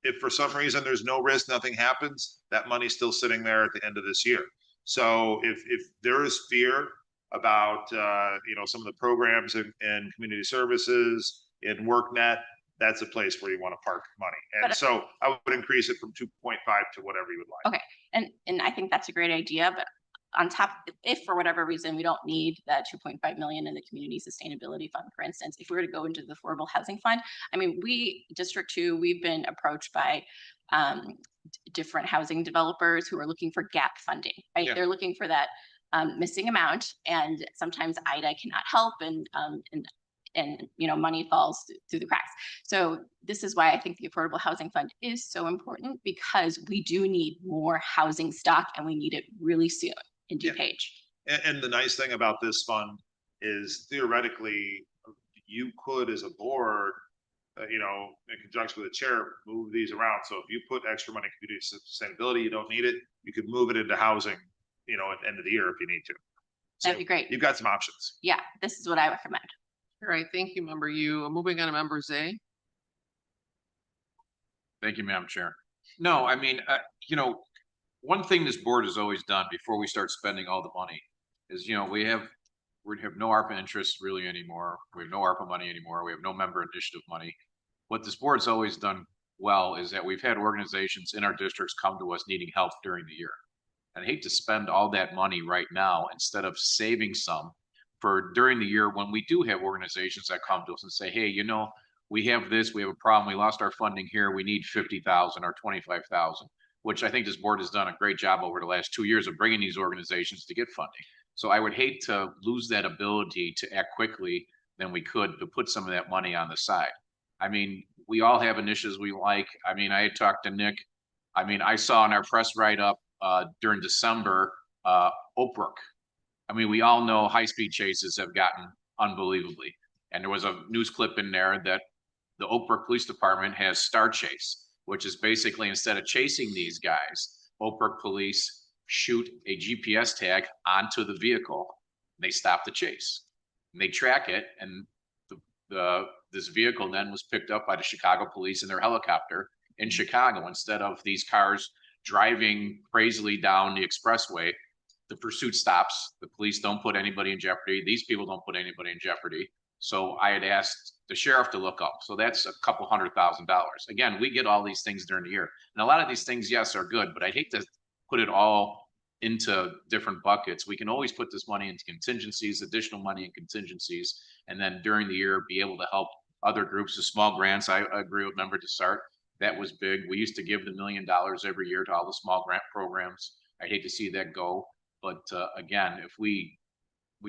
if for some reason there's no risk, nothing happens, that money's still sitting there at the end of this year. So if there is fear about some of the programs in community services, in WorkNet, that's a place where you want to park money. And so I would increase it from 2.5 to whatever you would like. Okay, and I think that's a great idea, but on top, if for whatever reason we don't need that 2.5 million in the community sustainability fund, for instance, if we were to go into the affordable housing fund, I mean, District 2, we've been approached by different housing developers who are looking for gap funding, right? Yeah. They're looking for that missing amount, and sometimes IDA cannot help, and money falls through the cracks. So this is why I think the Affordable Housing Fund is so important, because we do need more housing stock, and we need it really soon in DuPage. Yeah. And the nice thing about this fund is theoretically you could, as a board, in conjunction with the chair, move these around. So if you put extra money in community sustainability, you don't need it, you could move it into housing, at the end of the year if you need to. So That'd be great. You've got some options. Yeah, this is what I recommend. All right, thank you, Member you. Moving on to Member Zay. Thank you, Madam Chair. No, I mean, one thing this board has always done before we start spending all the money is, we have we have no ARPA interest really anymore. We have no ARPA money anymore. We have no member initiative money. What this board's always done well is that we've had organizations in our districts come to us needing help during the year. And I hate to spend all that money right now instead of saving some for during the year when we do have organizations that come to us and say, hey, you know, we have this, we have a problem, we lost our funding here, we need 50,000 or 25,000, which I think this board has done a great job over the last 2 years of bringing these organizations to get funding. So I would hate to lose that ability to act quickly than we could to put some of that money on the side. I mean, we all have initiatives we like. I mean, I had talked to Nick. I mean, I saw in our press write-up during December, Oak Brook. I mean, we all know high-speed chases have gotten unbelievably. And there was a news clip in there that the Oak Brook Police Department has Star Chase, which is basically instead of chasing these guys, Oak Brook Police shoot a GPS tag onto the vehicle. They stop the chase. And they track it, and this vehicle then was picked up by the Chicago police in their helicopter in Chicago. Instead of these cars driving crazily down the expressway, the pursuit stops. The police don't put anybody in jeopardy. These people don't put anybody in jeopardy. So I had asked the sheriff to look up. So that's a couple $100,000. Again, we get all these things during the year. And a lot of these things, yes, are good, but I'd hate to put it all into different buckets. We can always put this money into contingencies, additional money in contingencies, and then during the year be able to help other groups. The small grants, I agree with Member Desart. That was big. We used to give the $1 million every year to all the small grant programs. I hate to see that go, but again, if we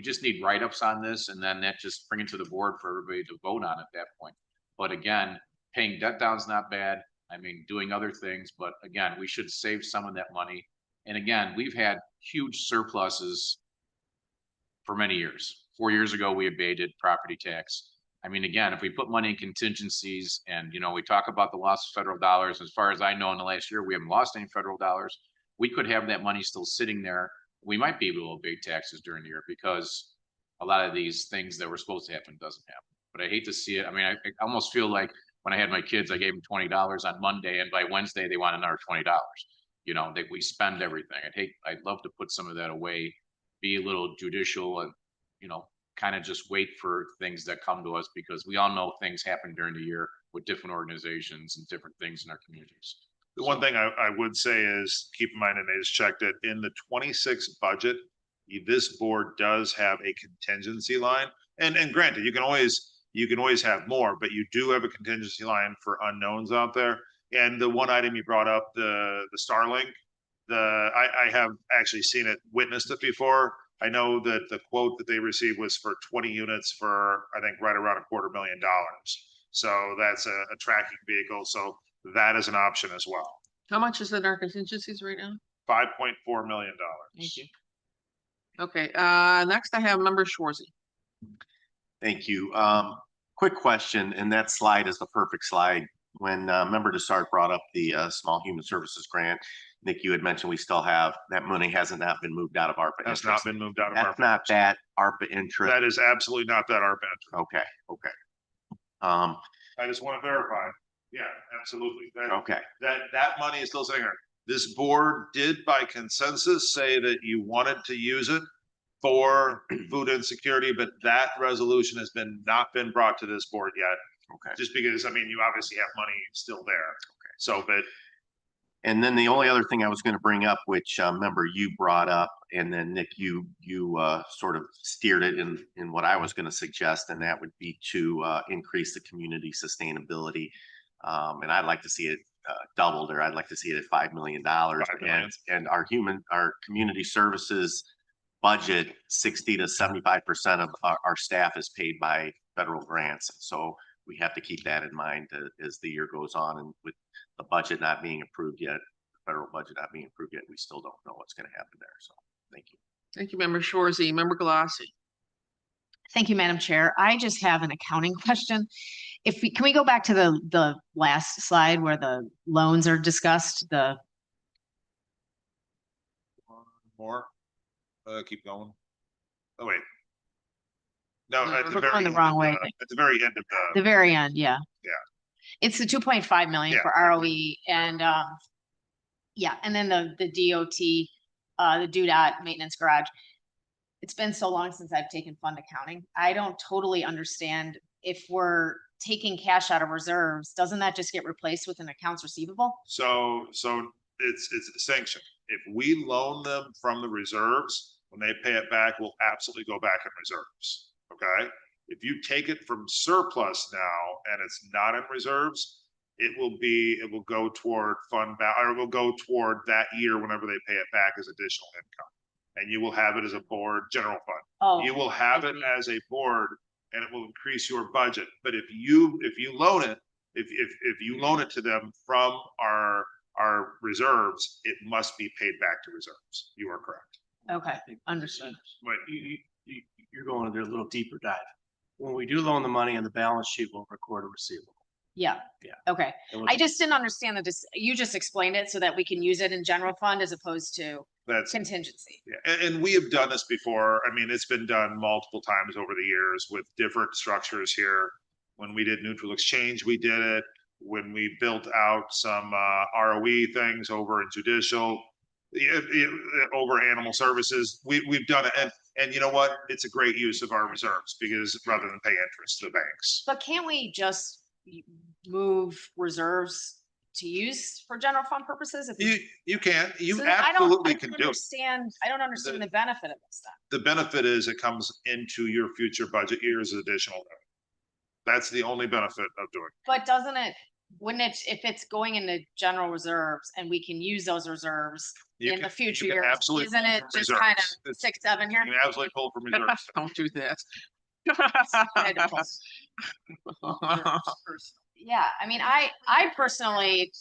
just need write-ups on this, and then that just bring it to the board for everybody to vote on at that point. But again, paying debt down is not bad. I mean, doing other things, but again, we should save some of that money. And again, we've had huge surpluses for many years. 4 years ago, we abated property tax. I mean, again, if we put money in contingencies and, you know, we talk about the loss of federal dollars, as far as I know in the last year, we haven't lost any federal dollars. We could have that money still sitting there. We might be able to abate taxes during the year because a lot of these things that were supposed to happen doesn't happen. But I hate to see it. I mean, I almost feel like when I had my kids, I gave them $20 on Monday, and by Wednesday they want another $20. You know, that we spend everything. I'd love to put some of that away, be a little judicial, and, you know, kind of just wait for things that come to us, because we all know things happen during the year with different organizations and different things in our communities. The one thing I would say is keep in mind, and I just checked it, in the 26 budget, this board does have a contingency line. And granted, you can always have more, but you do have a contingency line for unknowns out there. And the one item you brought up, the Starlink, I have actually seen it, witnessed it before. I know that the quote that they received was for 20 units for, I think, right around $250,000. So that's a tracking vehicle. So that is an option as well. How much is in our contingencies right now? $5.4 million. Thank you. Okay, next I have Member Schwarzy. Thank you. Quick question, and that slide is the perfect slide. When Member Desart brought up the Small Human Services Grant, Nick, you had mentioned we still have, that money hasn't not been moved out of ARPA. That's not been moved out of ARPA. That's not that ARPA interest. That is absolutely not that ARPA interest. Okay. I just want to verify. Yeah, absolutely. Okay. That money is still sitting there. This board did by consensus say that you wanted to use it for food insecurity, but that resolution has not been brought to this board yet. Okay. Just because, I mean, you obviously have money still there. Okay. So, but. And then the only other thing I was going to bring up, which member you brought up, and then Nick, you sort of steered it in what I was going to suggest, and that would be to increase the community sustainability. And I'd like to see it doubled, or I'd like to see it at $5 million. And our community services budget, 60 to 75% of our staff is paid by federal grants. So we have to keep that in mind as the year goes on, and with the budget not being approved yet, the federal budget not being approved yet, we still don't know what's going to happen there. So thank you. Thank you, Member Schwarzy. Member Galassi. Thank you, Madam Chair. I just have an accounting question. Can we go back to the last slide where the loans are discussed? More. Keep going. Oh, wait. No, No, at the we're very going the end wrong of way. at the very end of The very end, yeah. Yeah. It's the 2.5 million for ROE, and yeah, and then the DOT, the DUDOT maintenance garage. it's been so long since I've taken fund accounting. I don't totally understand if we're taking cash out of reserves, doesn't that just get replaced with an accounts receivable? So it's a distinction. If we loan them from the reserves, when they pay it back, we'll absolutely go back in reserves. Okay? If you take it from surplus now and it's not in reserves, it will go toward or it will go toward that year whenever they pay it back as additional income. And you will have it as a board general fund. Oh, You will have it as a board and it will increase your budget. But if you loan it, if you loan it to them from our reserves, it must be paid back to reserves. You are correct. okay, understood. But You're going to do a little deeper dive. When we do loan the money on the balance sheet, we'll record a receivable. Yeah. Yeah. Okay. And we'll- I just didn't understand that you just explained it so that we can use it in general fund as opposed to That's contingency. Yeah, and we have done this before. I mean, it's been done multiple times over the years with different structures here. When we did neutral exchange, we did it. When we built out some ROE things over in judicial, over animal services, we've done it. And you know what? It's a great use of our reserves because rather than pay interest to the banks. But can't we just move reserves to use for general fund purposes? If we- You can, you So absolutely can do it. I don't understand the benefit of this stuff. The benefit is it comes into your future budget years as additional revenue. That's the only benefit of doing it. But wouldn't it, if it's going into general reserves and we can use those reserves You in the can- future you can years, absolutely isn't pull it from just reserves. kind of It's- 6, 7 here? You can absolutely pull from reserves. Don't do that. Yeah, I mean, I personally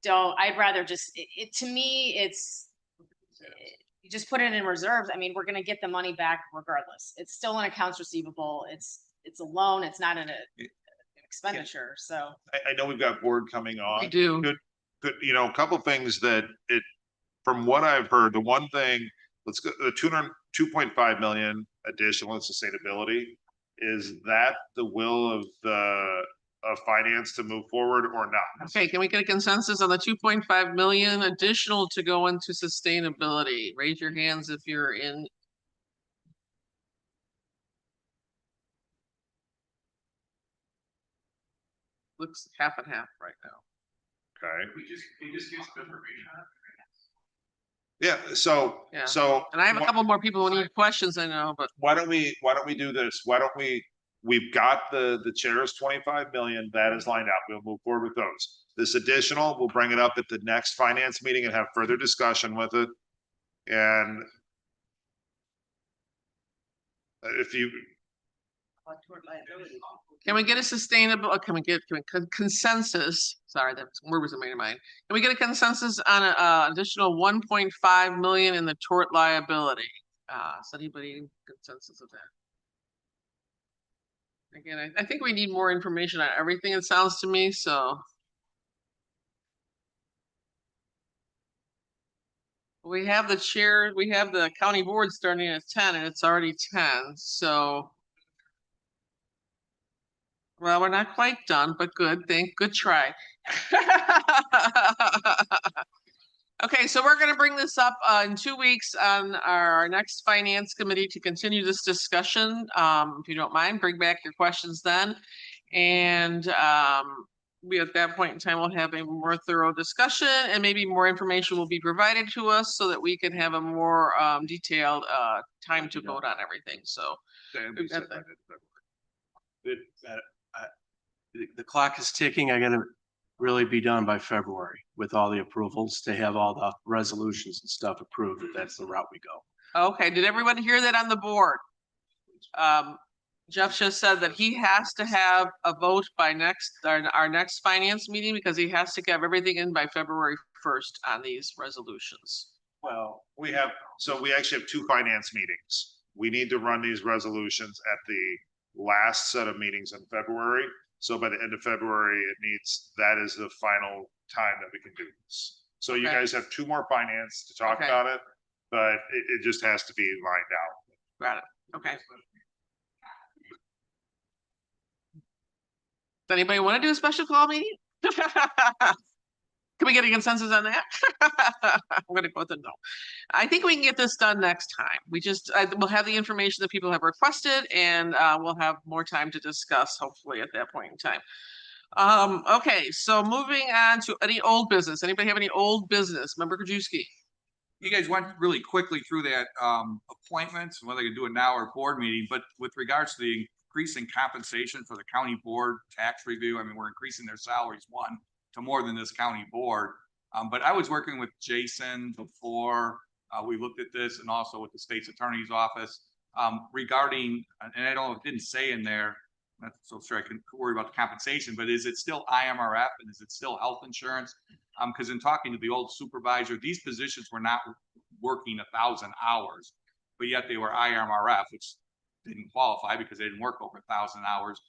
I'd rather just, to me, you just put it in reserves. I mean, we're gonna get the money back regardless. It's still an accounts receivable. It's a loan. It's not an expenditure, so. I know we've got board coming on. We do. Good, a couple things from what I've heard, the one thing, let's go, the 2.5 million additional in sustainability. Is that the will of finance to move forward or not? Okay, can we get a consensus on the 2.5 million additional to go into sustainability? Raise your hands if you're in. Looks half and half right now. Okay, We just get some information on it. yeah, so, Yeah. so. And I have a couple more people who need questions, I know, but Why don't we do this? We've got the chair's 25 million, that is lined out. We'll move forward with those. This additional, we'll bring it up at the next finance meeting and have further discussion with it. And if you, can we get a sustainable, can we get consensus? Sorry, that word wasn't made in mind. Can we get a consensus on a additional 1.5 million in the tort liability? Is anybody in consensus of that? Again, I think we need more information on everything, it sounds to me, so. We have the chair, we have the county board starting at 10 and it's already 10, so. Well, we're not quite done, but good, good try. Okay, so we're gonna bring this up in 2 weeks on our next finance committee to continue this discussion. If you don't mind, bring back your questions then. And we, at that point in time, will have a more thorough discussion and maybe more information will be provided to us so that we can have a more detailed time to vote on everything, so. we've got that. The clock is ticking. I gotta really be done by February with all the approvals to have all the resolutions and stuff approved. If that's the route we go. Okay, did everyone hear that on the board? Jeff just said that he has to have a vote by our next finance meeting because he has to have everything in by February 1st on these resolutions. well, we actually have 2 finance meetings. We need to run these resolutions at the last set of meetings in February. So by the end of February, that is the final time that we can do this. So you Okay. guys have 2 more finance to talk Okay. about it, but it just has to be lined out. Got it, okay. Does anybody want to do a special call meeting? Can we get a consensus on that? I'm gonna go with a no. I think we can get this done next time. We'll have the information that people have requested and we'll have more time to discuss hopefully at that point in time. Okay, so moving on to any old business. Anybody have any old business? Member Krajewski? You guys went really quickly through that appointments, whether you do it now or board meeting, but with regards to the increase in compensation for the county board tax review, I mean, we're increasing their salaries to more than this county board. But I was working with Jason before we looked at this and also with the state's attorney's office regarding, and it didn't say in there, not so sure I can worry about the compensation, but is it still IMRF and is it still health insurance? Because in talking to the old supervisor, these positions were not working 1,000 hours, but yet they were IMRF, which didn't qualify because they didn't work over 1,000 hours.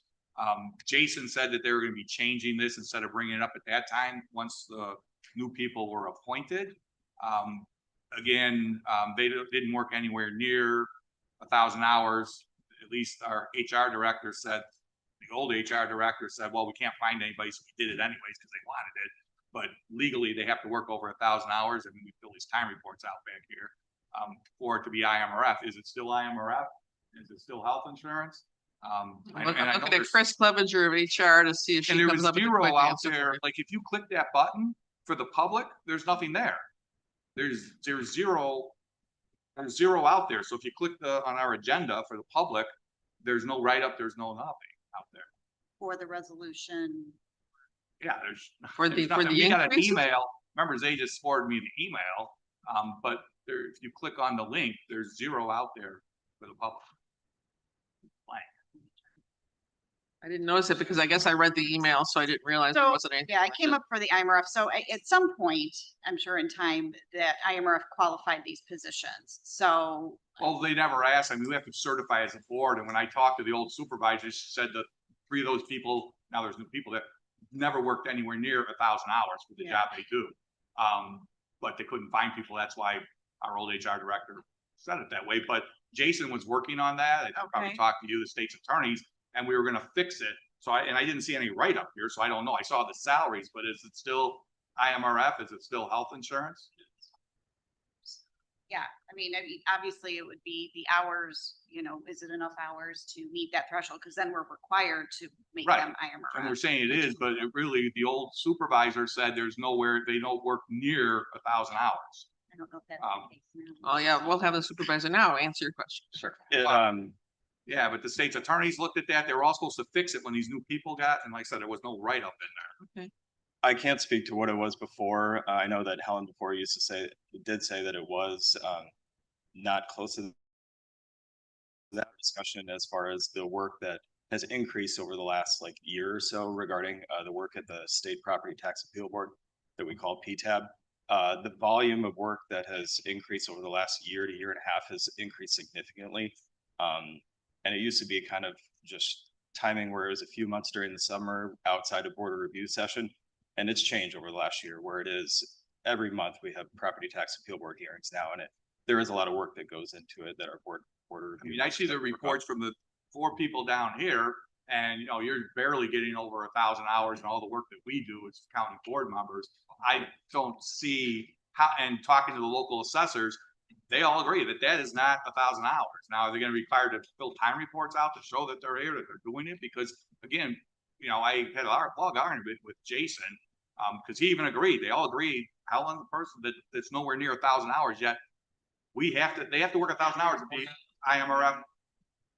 Jason said that they were going to be changing this instead of bringing it up at that time once the new people were appointed. Again, they didn't work anywhere near 1,000 hours. At least our HR director said, the old HR director said, well, we can't find anybody, so we did it anyways because they wanted it. But legally, they have to work over 1,000 hours. I mean, we fill these time reports out back here for it to be IMRF. Is it still IMRF? Is it still health insurance? I'm looking at Chris Clevenger of HR to see if she comes up with a zero quick out answer. there. Like if you click that button for the public, there's nothing there. There's zero. There's zero out there. So if you click on our agenda for the public, there's no write up. There's no nothing out there. For the resolution. Yeah, there's for there's the nothing. We got an increases? email. Remember, Zay just forwarded me the email. But there, if you click on the link, there's zero out there for the public. Blank. I didn't notice it because I guess I read the email, so I didn't realize there So, wasn't anything. yeah, I came up for the IMRF. So at some point, I'm sure in time that IMRF qualified these positions. So. Well, they never asked. I mean, we have to certify as a board. And when I talked to the old supervisors, she said that 3 of those people, now there's new people that never worked anywhere near 1,000 hours for the job they do. But they couldn't find people. That's why our old HR director said it that way. But Jason was working on that. I probably talked to you, the state's attorneys, and we were going to fix it. So I didn't see any write up here, so I don't know. I saw the salaries, but is it still IMRF? Is it still health insurance? Yeah, I mean, obviously it would be the hours, you know, is it enough hours to meet that threshold? Because then we're required to make them IMRF. And we're saying it is, but it really, the old supervisor said there's nowhere, they don't work near 1,000 hours. I don't know if that's the case now. Oh, yeah, we'll have the supervisor now answer your question. Sure. Yeah, but the state's attorneys looked at that. They were all supposed to fix it when these new people got, and like I said, there was no write up in there. Okay. I can't speak to what it was before. I know that Helen before used to say, did say that it was not close to that discussion as far as the work that has increased over the last like year or so regarding the work at the State Property Tax Appeal Board that we call PTAB. The volume of work that has increased over the last year to year and a half has increased significantly. And it used to be kind of just timing where it was a few months during the summer outside of board review session. And it's changed over the last year where it is every month we have property tax appeal board hearings now. And there is a lot of work that goes into it that our board review. I mean, I see the reports from the 4 people down here and, you know, you're barely getting over 1,000 hours and all the work that we do as county board members. I don't see how, and talking to the local assessors, they all agree that that is not 1,000 hours. Now, are they going to be required to fill time reports out to show that they're here, that they're doing it? Because again, you know, I had a long argument with Jason because he even agreed. They all agreed. Helen, the person that's nowhere near 1,000 hours yet, they have to work 1,000 hours to be IMRF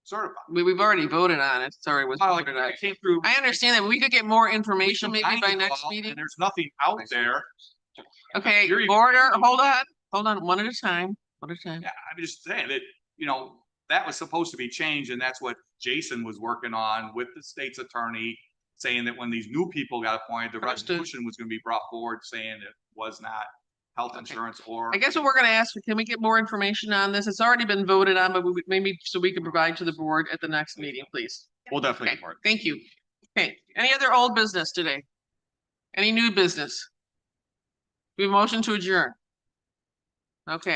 certified. We've already voted on it. Sorry, was voted on. Came through. I understand that, but we could get more information maybe by next meeting. And there's nothing out there. Okay, order. Hold on, one at a time. One at a time. Yeah, I'm just saying that, you know, that was supposed to be changed, and that's what Jason was working on with the state's attorney, saying that when these new people got appointed, the resolution was going to be brought forward saying it was not health insurance or. I guess what we're going to ask for, can we get more information on this? It's already been voted on, but maybe so we can provide to the board at the next meeting, please. We'll definitely get more. Thank you. Okay, any other old business today? Any new business? We have a motion to adjourn. Okay.